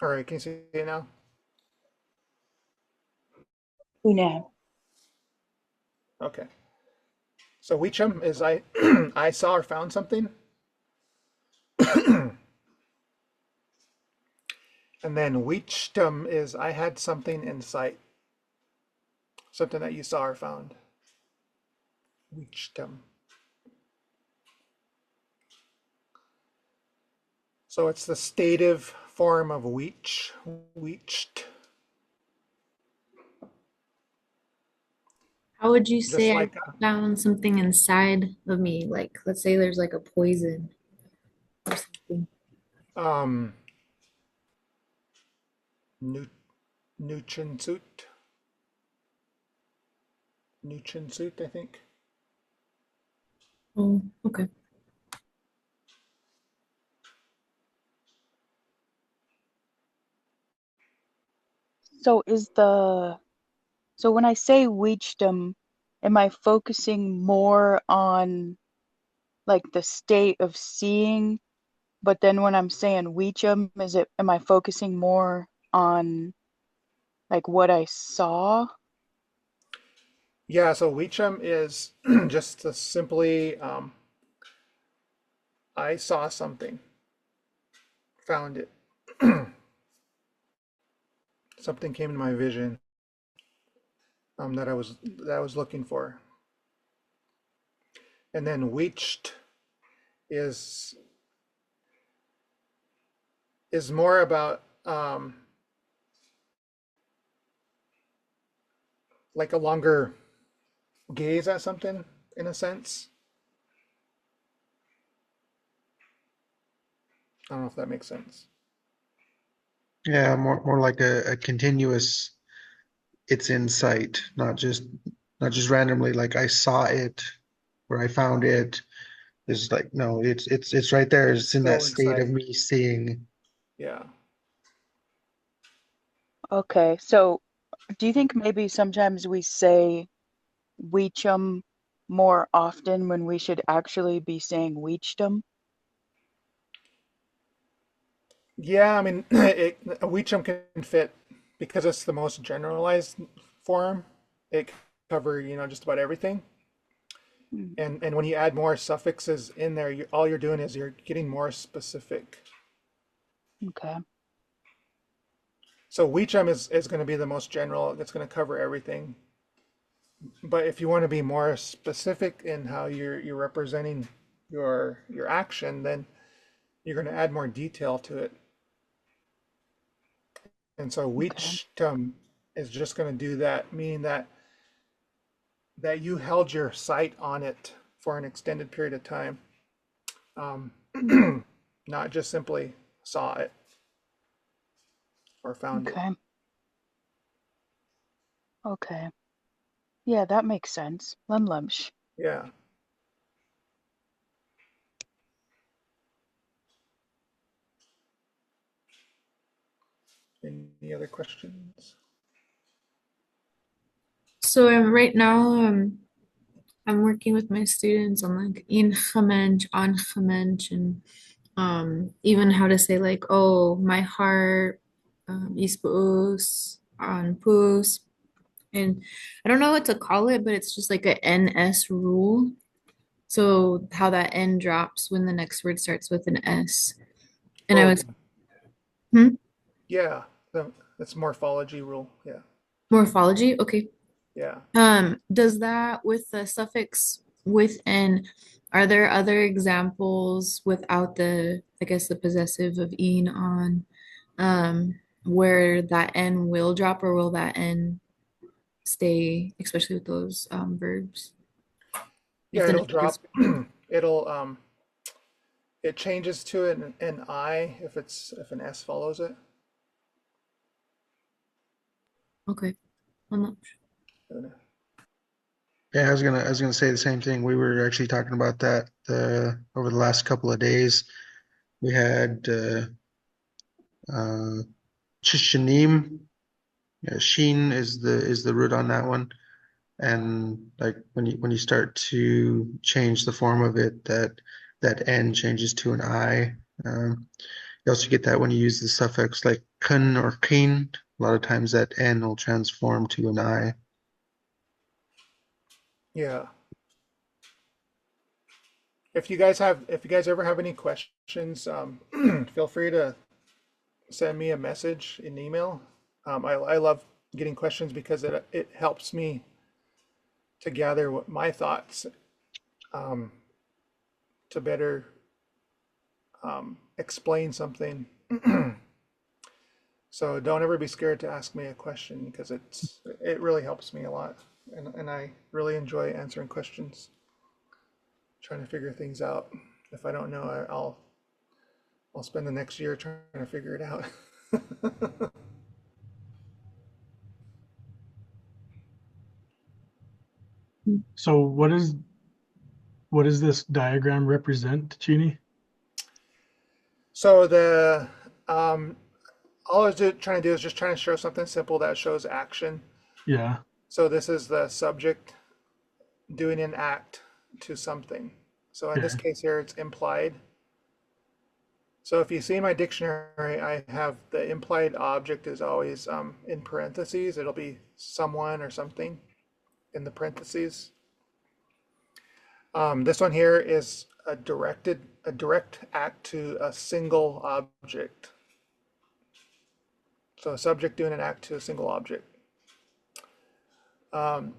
All right, can you see it now? Una. Okay. So ʷusm is I I saw or found something. And then ʷustum is I had something in sight. Something that you saw or found. ʷustum. So it's the stative form of wished. How would you Just say I like found something inside of me? Like, let's say there's like a poison or something. um nu nuchin suit, I think. Oh, okay. So when I say wisdom, am I focusing more on like the state of seeing? But then when I'm saying wisdom, am I focusing more on like what I saw? Yeah, so ʷusum is just to simply I saw something, found it. Something came to my vision that I was looking for. And then wished is more about like a longer gaze at something in a sense. I don't know if that makes sense. Yeah, more like a continuous, it's in sight, not just randomly like I saw it or I found it. It's like no, it's right there. It's in that Still state of inside. me seeing. Yeah. Okay, so do you think maybe sometimes we say wisdom more often when we should actually be saying wisdom? Yeah, I mean, ʷusum can fit because it's the most generalized form. It can cover, just about everything. Mm, And when you add more suffixes in there, all you're doing is you're getting more specific. okay. So ʷusum is going to be the most general. It's going to cover everything. But if you want to be more specific in how you're representing your action, then you're going to add more detail to it. And so Okay. wisdom is just going to do that, meaning that you held your sight on it for an extended period of time, Mm, not just simply saw it or found it. okay. Okay. Yeah, that makes sense. Lemlmts. Yeah. Any other questions? So right now, I'm working with my students on like ingemensch, angemensch, and even how to say like, oh, my heart, is puus, on puus. And I don't know what to call it, but it's just like a NS rule. So how that N drops when the next word starts with an S. And I Oh, was, hmm? yeah. That's morphology rule. Yeah. Morphology? Okay. Yeah. Does that with the suffix with N, are there other examples without the, I guess, the possessive of in on, where that N will drop, or will that N stay, especially with those verbs? If Yeah, the it'll next word's drop. it'll it changes to an I if an S follows it. Okay. I'm not sure. Yeah, I was gonna say the same thing. We were actually talking about that over the last couple of days. We had Chishanim. Yeah, Sheen is the root on that one. And like when you start to change the form of it, that N changes to an I. You also get that when you use the suffix like kun or kin. A lot of times that N will transform to an I. Yeah. If you guys ever have any questions, feel free to send me a message in email. I love getting questions because it helps me to gather what my thoughts to better explain something. So don't ever be scared to ask me a question because it really helps me a lot, and I really enjoy answering questions, trying to figure things out. If I don't know, I'll spend the next year trying to figure it out. So what does this diagram represent, Tachini? So all I was trying to do is just trying to show something simple that shows action. Yeah. So this is the subject doing an act to something. So in this Okay. case here, it's implied. So if you see in my dictionary, I have the implied object is always in parentheses. It'll be someone or something in the parentheses. This one here is a direct act to a single object. So a subject doing an act to a single object. And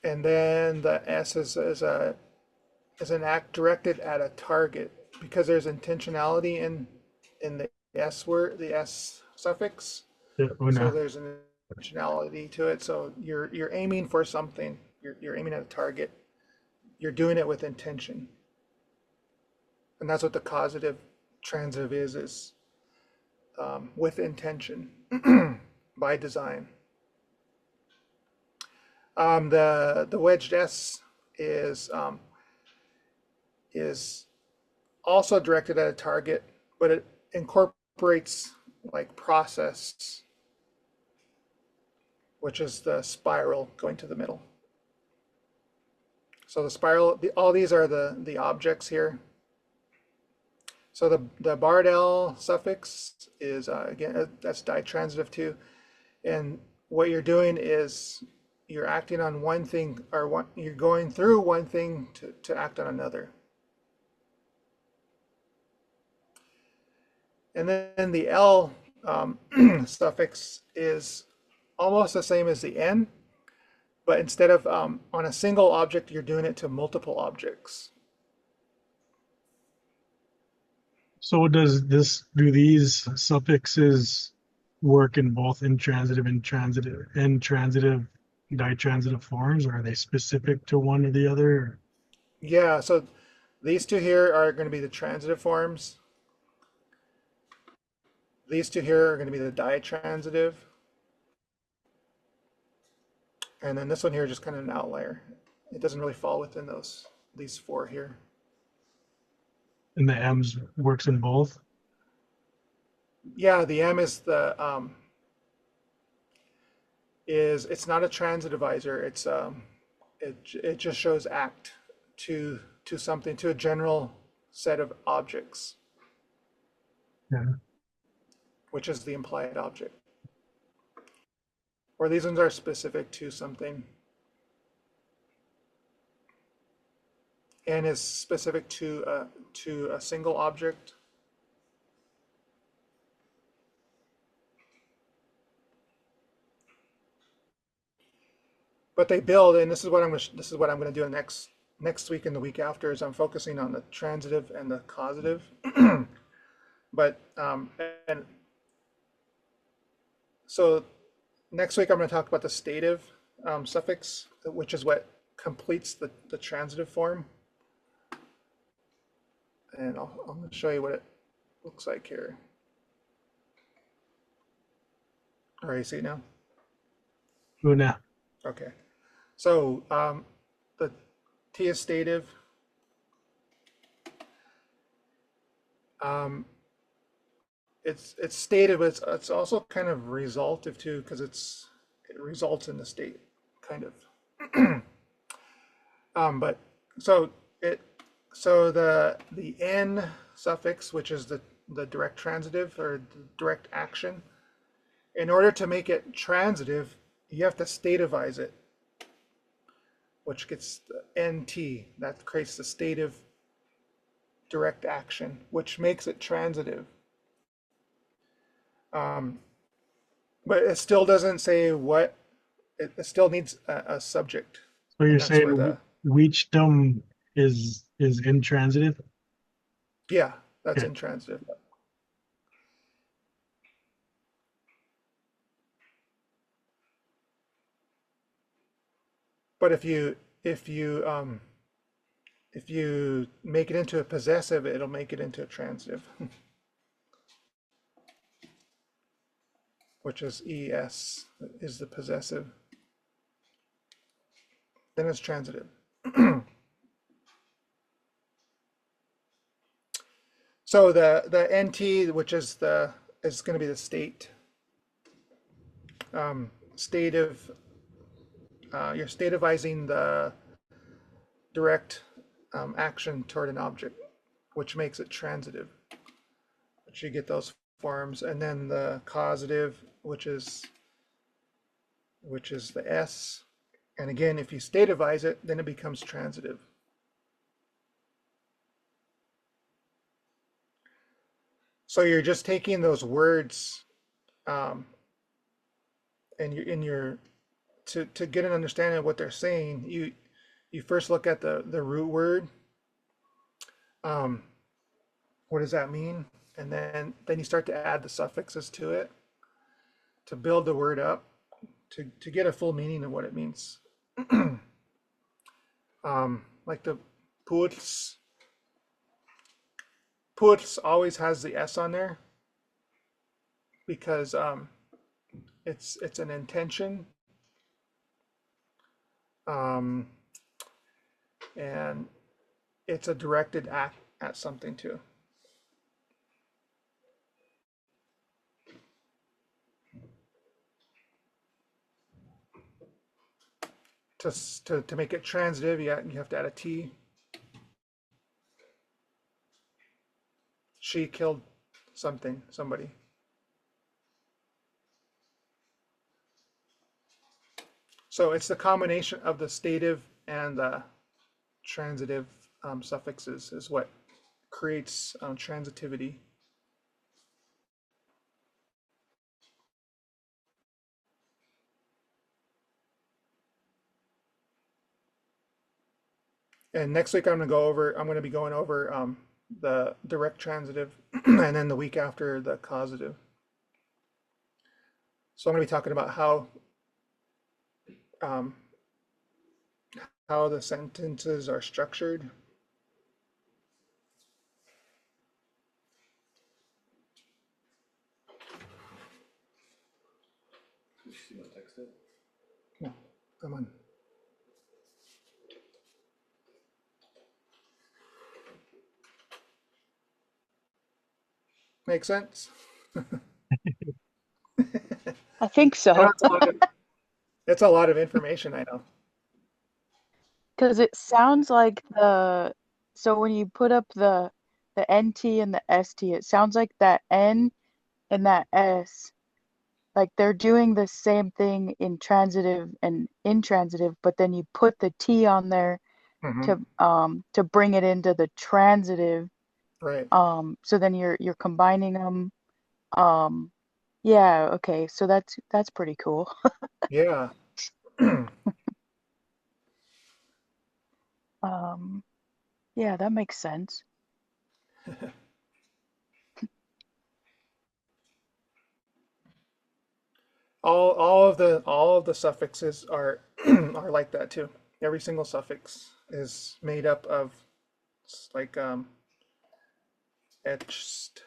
then the S is an act directed at a target because there's intentionality in the S word, the S suffix. Yeah, So una. there's an intentionality to it. So you're aiming for something. You're aiming at a target. You're doing it with intention. And that's what the causative transitive is with intention by design. The wedged S is also directed at a target, but it incorporates like process, which is the spiral going to the middle. So the spiral, all these are the objects here. So the barred L suffix is again that's ditransitive too, and what you're doing is you're acting on one thing or you're going through one thing to act on another. And then the L suffix is almost the same as the N, but instead of on a single object, you're doing it to multiple objects. So do these suffixes work in both intransitive and transitive, ditransitive forms, or are they specific to one or the other? Yeah, so these two here are going to be the transitive forms. These two here are going to be the ditransitive. And then this one here is just kind of an outlier. It doesn't really fall within these four here. And the M's works in both? Yeah, the M is it's not a transitivizer. It's it just shows act to something, to a general set of objects, Yeah. which is the implied object. Or these ones are specific to something. And is specific to a single object. But they build, and this is what I'm going to do next week and the week after, is I'm focusing on the transitive and the causative. But and so next week I'm going to talk about the stative suffix, which is what completes the transitive form. And I'm going to show you what it looks like here. All right, you see it now? Una. Okay. So the T is stative. It's stative, but it's also kind of resultive too, because it results in the state, kind of. But so the N suffix, which is the direct transitive or the direct action, in order to make it transitive, you have to stativize it, which gets the NT. That creates the stative direct action, which makes it transitive. But it still doesn't say what, it still needs a subject. So And you're that's where saying ʷusm is intransitive? yeah, that's Okay. intransitive. But if you make it into a possessive, it'll make it into a transitive, which is es is the possessive. Then it's transitive. So the NT, which is going to be the state, stative. You're stativizing the direct action toward an object, which makes it transitive. But you get those forms, and then the causative, which is the S. And again, if you stativize it, then it becomes transitive. So you're just taking those words, and to get an understanding of what they're saying, you first look at the root word. What does that mean? And then you start to add the suffixes to it to build the word up to get a full meaning of what it means. Like the puts always has the S on there because it's an intention, and it's a directed act at something too. To make it transitive, you have to add a T. She killed somebody. So it's the combination of the stative and the transitive suffixes is what creates transitivity. And next week I'm going to be going over the direct transitive, and then the week after the causative. So I'm going to be talking about how the sentences are structured. Yeah, come on. Make sense? I think I know so. it's a lot of information, I know. Because it sounds like so when you put up the NT and the ST, it sounds like that N and that S, like they're doing the same thing in transitive and intransitive, but then you put the T on there to bring it into the transitive. Right. So then you're combining them. Yeah, okay. So that's pretty cool. Yeah. Yeah, that makes sense. all of the suffixes are are like that too. Every single suffix is made up of like etched.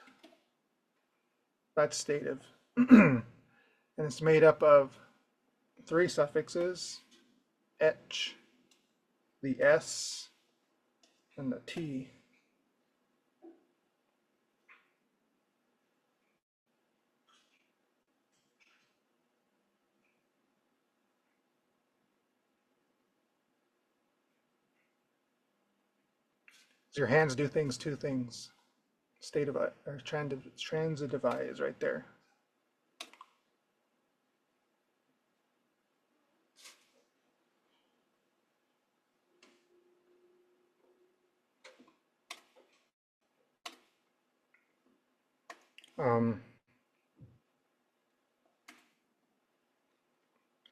That's dative. And it's made up of 3 suffixes: etch, the S, and the T. So your hands do things, 2 things. State of or transitive I is right there.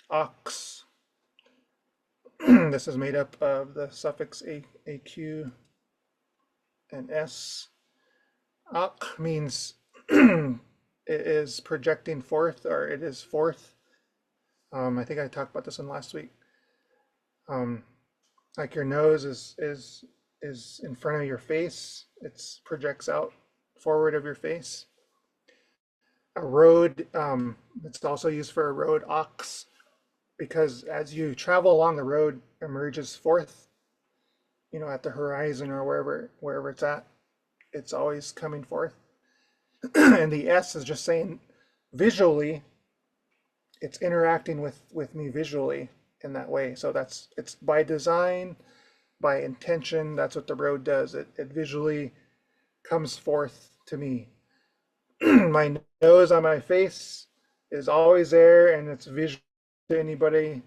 Ox. This is made up of the suffix aq and s. Ak means it is projecting forth, or it is forth. I think I talked about this one last week. Like your nose is in front of your face. It projects out forward of your face. A road, it's also used for a road, ox, because as you travel along the road, emerges forth, at the horizon or wherever it's at. It's always coming forth. And the S is just saying visually, it's interacting with me visually in that way. So it's by design, by intention. That's what the road does. It visually comes forth to me. My nose on my face is always there, and it's visual to anybody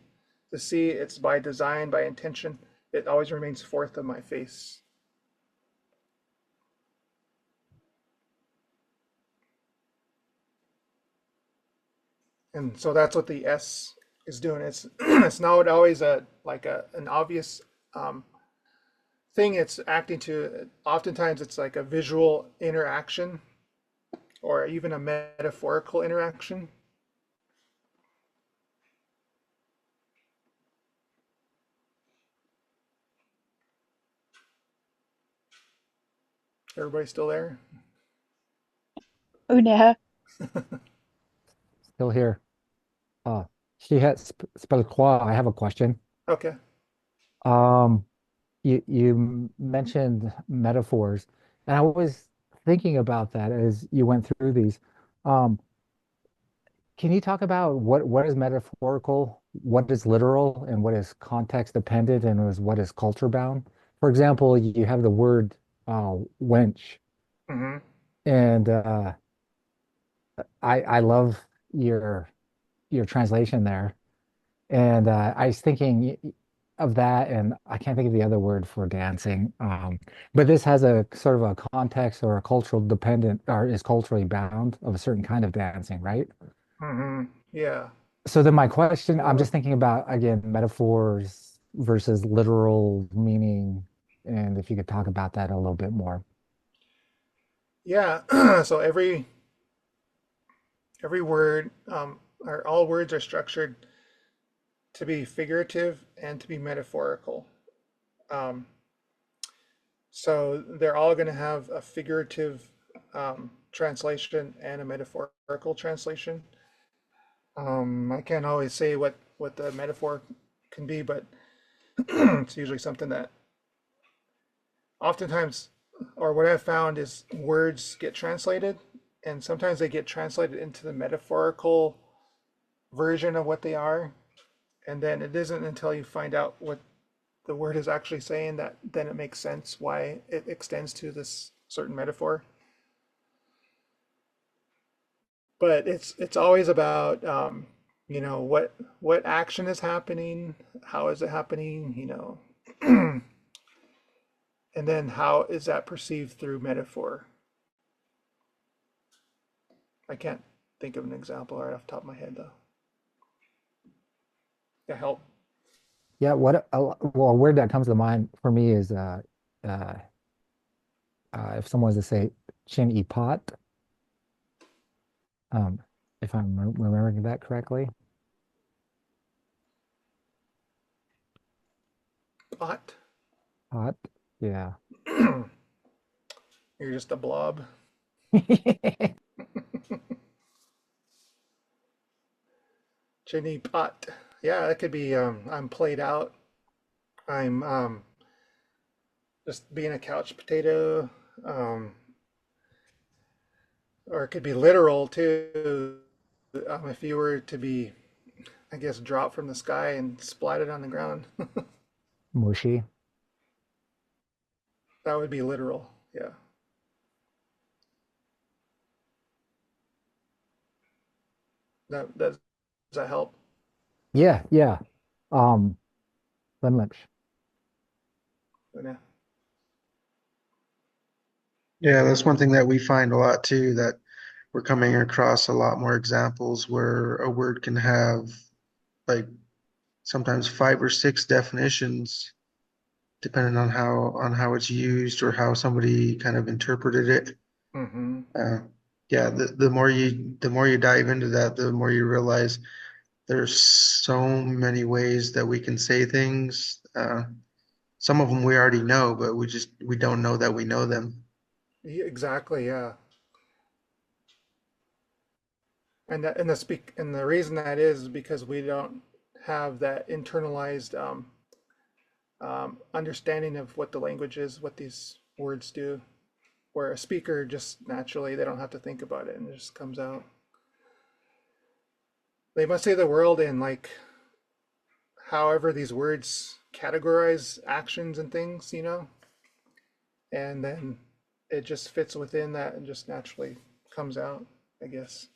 to see. It's by design, by intention. It always remains forth of my face. And so that's what the S is doing. It's not always an obvious thing it's acting to. Oftentimes it's like a visual interaction or even a metaphorical interaction. Everybody still there? Una. Still here. She has Spelqua. I have a question. Okay. Um, you mentioned metaphors, and I was thinking about that as you went through these. Um, can you talk about what is metaphorical, what is literal, and what is context dependent, and what is culture bound? For example, you have the word wench, Mm-hmm. and I love your translation there. And I was thinking of that, and I can't think of the other word for dancing. But this has a sort of a context or a cultural dependent, or is culturally bound of a certain kind of dancing, right? Mm-hmm. Yeah. So then my question, I'm just thinking about, again, metaphors versus literal meaning, and if you could talk about that a little bit more. Yeah. So every word, or all words are structured to be figurative and to be metaphorical. Um, so they're all going to have a figurative translation and a metaphorical translation. I can't always say what the metaphor can be, but it's usually something that oftentimes, or what I've found is words get translated, and sometimes they get translated into the metaphorical version of what they are. And then it isn't until you find out what the word is actually saying that then it makes sense why it extends to this certain metaphor. But it's always about what action is happening, how is it happening, and then how is that perceived through metaphor. I can't think of an example right off the top of my head though. Yeah, help. Yeah, well, a word that comes to mind for me is uh, if someone was to say Tachini Pete, um, if I'm remembering that correctly. Pot. Pot, yeah. You're just a blob. Tachini Pete. Yeah, that could be I'm played out. I'm just being a couch potato. Um, or it could be literal too. If you were to be, I guess, dropped from the sky and splatted on the ground, Mushy. that would be literal. Yeah. Does that help? Yeah, yeah. Um, Lemlmts. Yeah. Yeah, that's one thing that we find a lot too, that we're coming across a lot more examples where a word can have like sometimes five or six definitions depending on how it's used or how somebody kind of interpreted it. Mm-hmm. Yeah, the more you dive into that, the more you realize there's so many ways that we can say things. Some of them we already know, but we don't know that we know them. Yeah, exactly. Yeah. And the reason that is because we don't have that internalized understanding of what the language is, what these words do. Where a speaker just naturally they don't have to think about it and it just comes out. They must say the world in like however these words categorize actions and things, and then it just fits within that and just naturally comes out, I guess.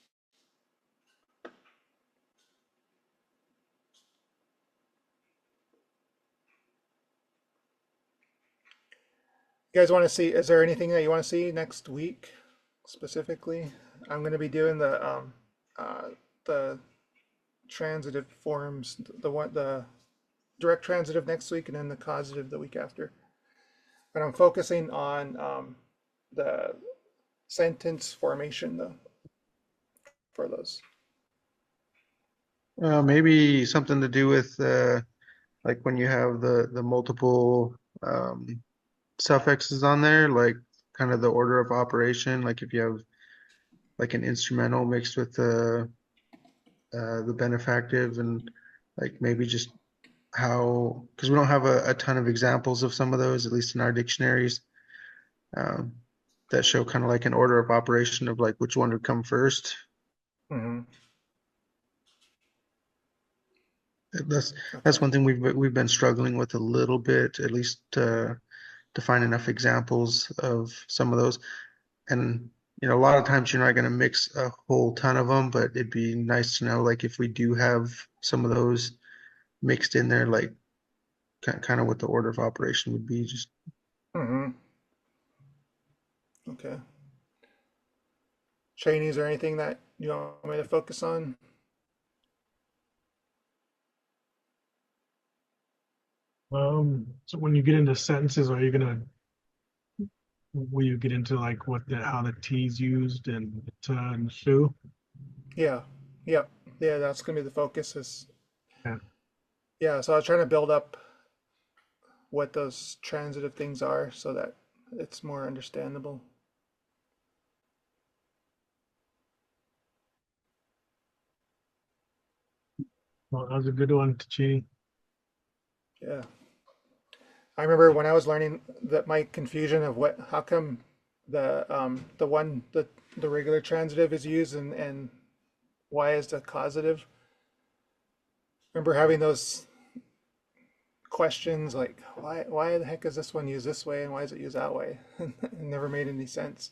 You guys want to see, is there anything that you want to see next week specifically? I'm going to be doing uh, the transitive forms, the direct transitive next week, and then the causative the week after. But I'm focusing on the sentence formation though for those. Maybe something to do with like when you have the multiple suffixes on there, like kind of the order of operation. Like if you have like an instrumental mixed with the benefactive, and like maybe just how, because we don't have a ton of examples of some of those, at least in our dictionaries, um, that show kind of like an order of operation of like which one would come first. Mm-hmm. That's Okay. that's one thing we've been struggling with a little bit, at least to find enough examples of some of those. And a lot of times you're not going to mix a whole ton of them, but it'd be nice to know like if we do have some of those mixed in there, like kind of what the order of operation would be. Just Mm-hmm. Okay. Shane, is there anything that you want me to focus on? So when you get into sentences, will you get into like how the T's used and the and shu? Yeah. Yep. Yeah, that's gonna be the focus is Yeah. yeah, so I was trying to build up what those transitive things are so that it's more understandable. Well, that was a good one, Tachini. Yeah. I remember when I was learning that my confusion of how come the one the regular transitive is used and why is the causative? I remember having those questions like why the heck is this one used this way and why is it used that way? It never made any sense.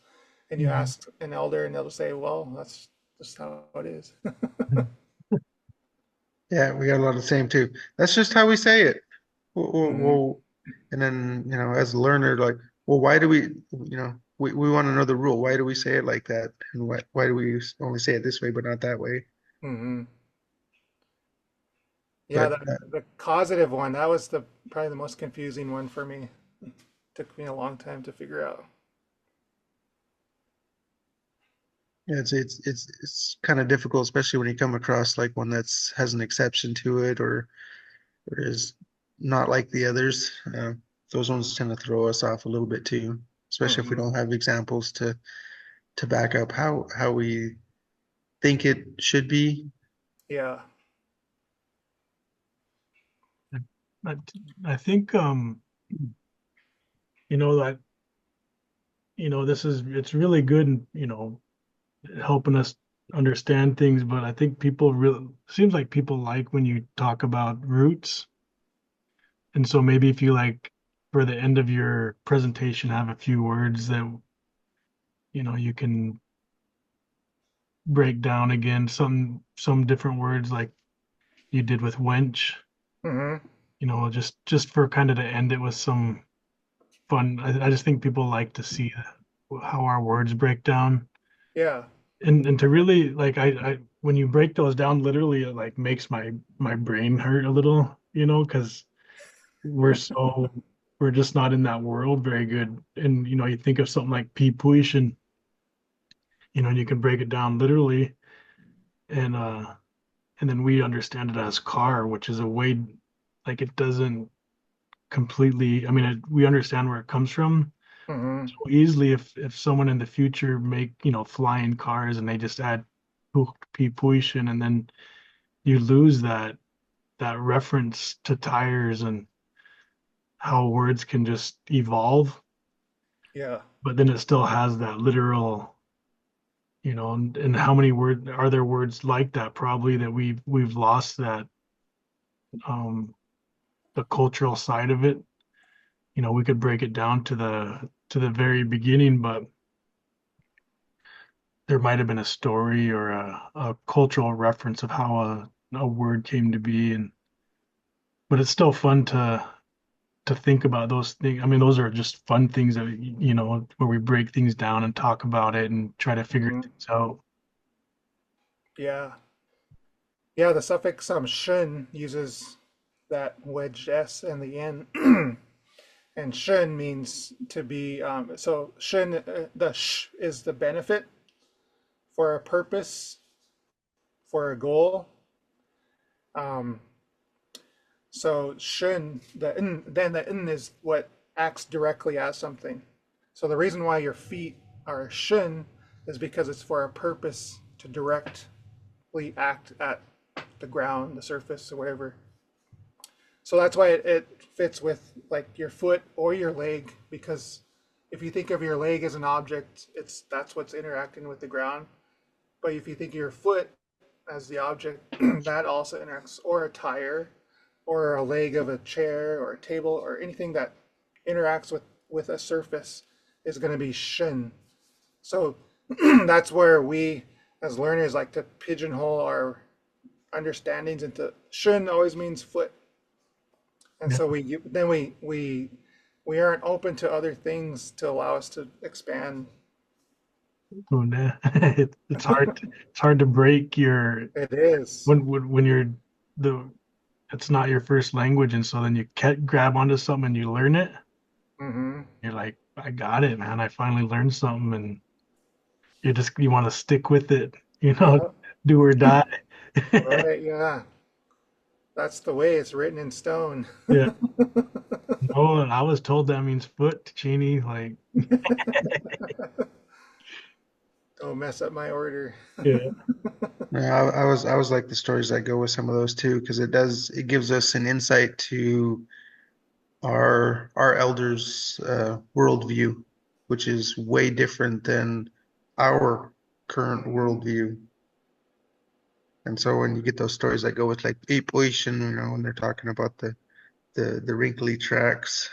And you Mhm. ask an elder and they'll just say, well, that's just how it is. yeah, we got a lot of the same too. That's just how we say it. Hmm. And then as a learner, like, well, why do we want to know the rule? Why do we say it like that? And why do we only say it this way but not that way? Hmm. Yeah, But the causative one, that was the probably the most confusing one for me. Took me a long time to figure out. yeah, it's kind of difficult, especially when you come across like one that's has an exception to it or is not like the others. Those ones tend to throw us off a little bit too. especially if we Mm-hmm. don't have examples to back up how we think it should be. Yeah. I, I think you know that this is it's really good and helping us understand things, but I think people really seems like people like when you talk about roots. And so maybe if you like for the end of your presentation have a few words that you can break down again, some different words like you did with wench, Mm-hmm. just for kind of to end it with some fun. I just think people like to see how our words break down. Yeah. And to really like I when you break those down literally it like makes my brain hurt a little, because we're so we're just not in that world very good. And you think of something like pipuish and you can break it down literally and then we understand it as car, which is a way like it doesn't completely, I mean we understand where it comes from Mm-hmm. so easily. If someone in the future make flying cars and they just add pipuish and then you lose that reference to tires and how words can just evolve, Yeah. but then it still has that literal, and how many words are there words like that probably that we've lost that um the cultural side of it. We could break it down to the very beginning, but there might have been a story or a cultural reference of how a word came to be, and but it's still fun to think about those things. I mean, those are just fun things that, where we break things down and talk about it and try to figure Mm-hmm. things out. Yeah. Yeah. The suffix shun uses that wedged s and the n. And shun means to be. So shun, the sh is the benefit for a purpose, for a goal. Um, so shun, then the n is what acts directly as something. So the reason why your feet are shun is because it's for a purpose to directly act at the ground, the surface, or whatever. So that's why it fits with like your foot or your leg, because if you think of your leg as an object, that's what's interacting with the ground. But if you think of your foot as the object, that also interacts, or a tire, or a leg of a chair or a table or anything that interacts with a surface is going to be shin. So that's where we as learners like to pigeonhole our understandings into shin always means foot. And Yeah. so we aren't open to other things to allow us to expand. Oh, nah. It's hard to break your It is. when you're the it's not your first language, and so then you can't grab onto something and you learn it. Mm-hmm. You're like, I got it, man. I finally learned something, and you want to stick with it, Yeah. do or die. Right. Yeah. That's the way it's written in stone. Yeah. No, I was told that means foot, Tachini. Like, Don't mess up my order. yeah, Yeah, I was like the stories that go with some of those too, because it gives us an insight to our elders' worldview, which is way different than our current worldview. And so when you get those stories that go with like apoition, when they're talking about the wrinkly tracks,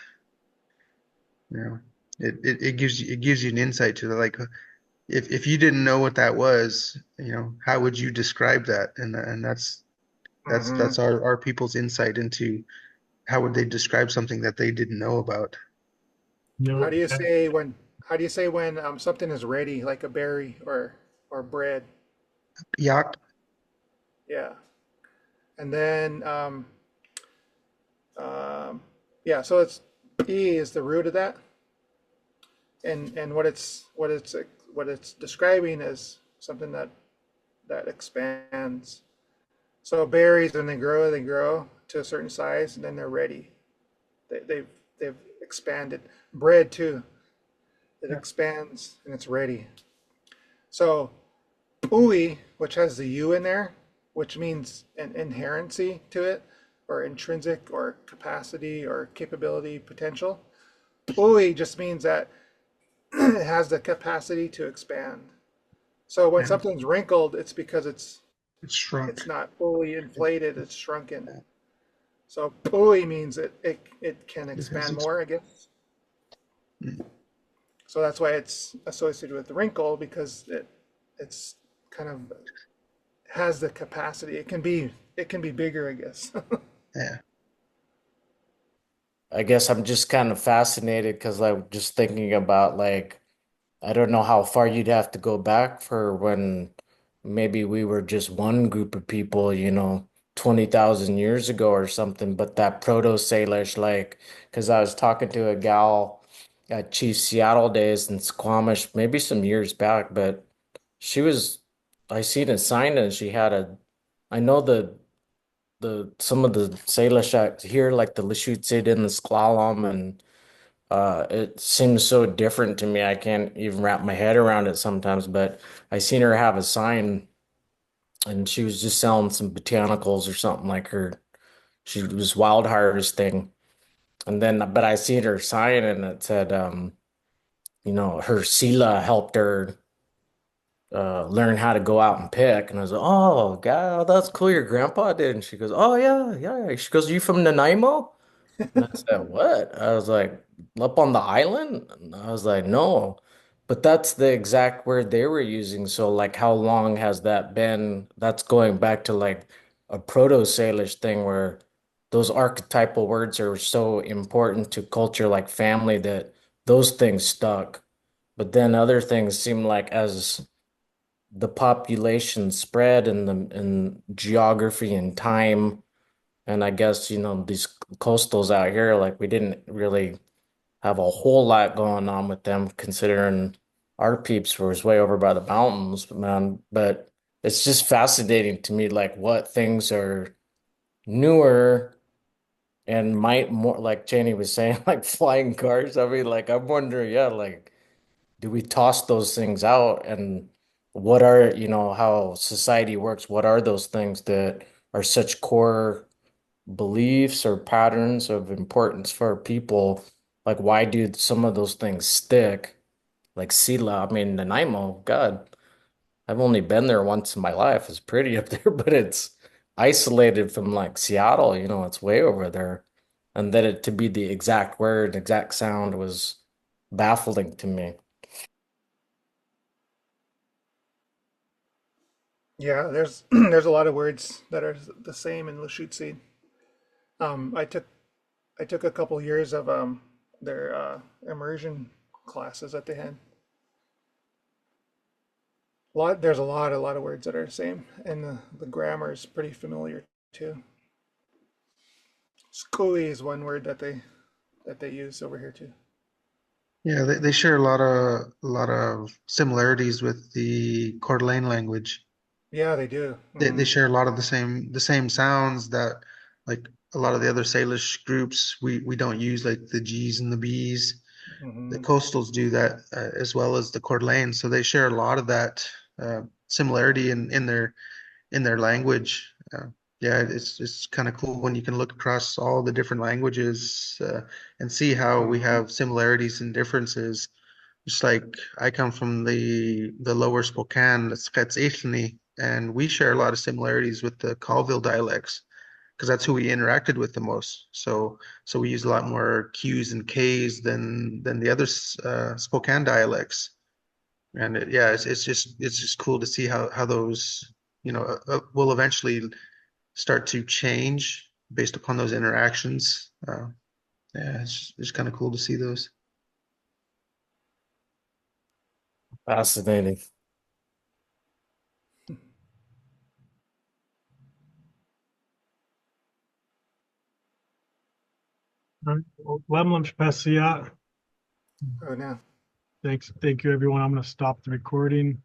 you know, it gives you an insight to like if you didn't know what that was, how would you describe that? And that's that's Mm-hmm. that's our people's insight into how would they describe something that they didn't know about. How no, do you say when how do you say when something is ready, like a berry or bread? Yacht, Yeah. And then yeah, so it's E is the root of that, and what it's describing is something that expands. So berries, when they grow to a certain size, and then they're ready. They've expanded. Bread too. it Yeah. expands and it's ready. So ui, which has the u in there, which means an inherency to it, or intrinsic, or capacity, or capability, potential. Ui just means that it has the capacity to expand. So when Yeah. something's wrinkled, it's because It's shrunk. it's not fully inflated, it's shrunken. So ui means it can It has expand more, I guess. So that's why it's associated with the wrinkle, because it's kind of has the capacity. It can be bigger, I guess. Yeah. I guess I'm just kind of fascinated because I'm just thinking about like I don't know how far you'd have to go back for when maybe we were just one group of people, 20,000 years ago or something. But that proto-Salish, like, because I was talking to a gal at Chief Seattle Days in Squamish maybe some years back, but she was, I seen a sign and she had I know the some of the Salish out here, like the Lishutsid and the Sklalom and it seems so different to me. I can't even wrap my head around it sometimes, but I seen her have a sign and she was just selling some botanicals or something like her. She was wild harvesting. And then, but I seen her sign and it said, her Sila helped her learn how to go out and pick. And I was like, oh, God, that's cool. Your grandpa did. And she goes, oh, yeah, yeah. She goes, you from Nanaimo? And I said, what? I was like, up on the island? And I was like, no. But that's the exact word they were using. So, like, how long has that been? That's going back to like a Proto-Salish thing where those archetypal words are so important to culture, like family, that those things stuck. But then other things seem like as the population spread and and geography and time. And I guess, these coastals out here, like we didn't really have a whole lot going on with them considering our peeps was way over by the mountains, man. But it's just fascinating to me, like what things are newer and might more, like Cheney was saying, like flying cars. I mean, like I'm wondering, yeah, like do we toss those things out and what are, how society works, what are those things that are such core beliefs or patterns of importance for people? Like, why do some of those things stick? Like Sila, I mean, Nanaimo, God, I've only been there once in my life. It's pretty up there, but it's isolated from like Seattle, it's way over there. And that it to be the exact word, exact sound was baffling to me. Yeah, there's there's a lot of words that are the same in Lashutsi. I took a couple years of their immersion classes that they had. There's a lot of words that are the same, and the grammar is pretty familiar too. Skui is one word that they use over here too. Yeah, they share a lot of similarities with the Coeur d'Alene language. Yeah, they do. They share a lot of the same sounds that like a lot of the other Salish groups we don't use, like the G's and the B's. The Hmm. coastals do that as well as the Coeur d'Alene, so they share a lot of that similarity in their language. Yeah, it's kind of cool when you can look across all the different languages and see how we Hmm. have similarities and differences. Just like I come from the lower Spokane, the Sketsichni, and we share a lot of similarities with the Colville dialects because that's who we interacted with the most. So we use a lot more Q's and K's than the other Spokane dialects. And yeah, it's just cool to see how those will eventually start to change based upon those interactions. Yeah, it's kind of cool to see those. Fascinating. Lemlmts Pesyaʔ. Oh, no. Thank you, everyone. I'm going to stop the recording.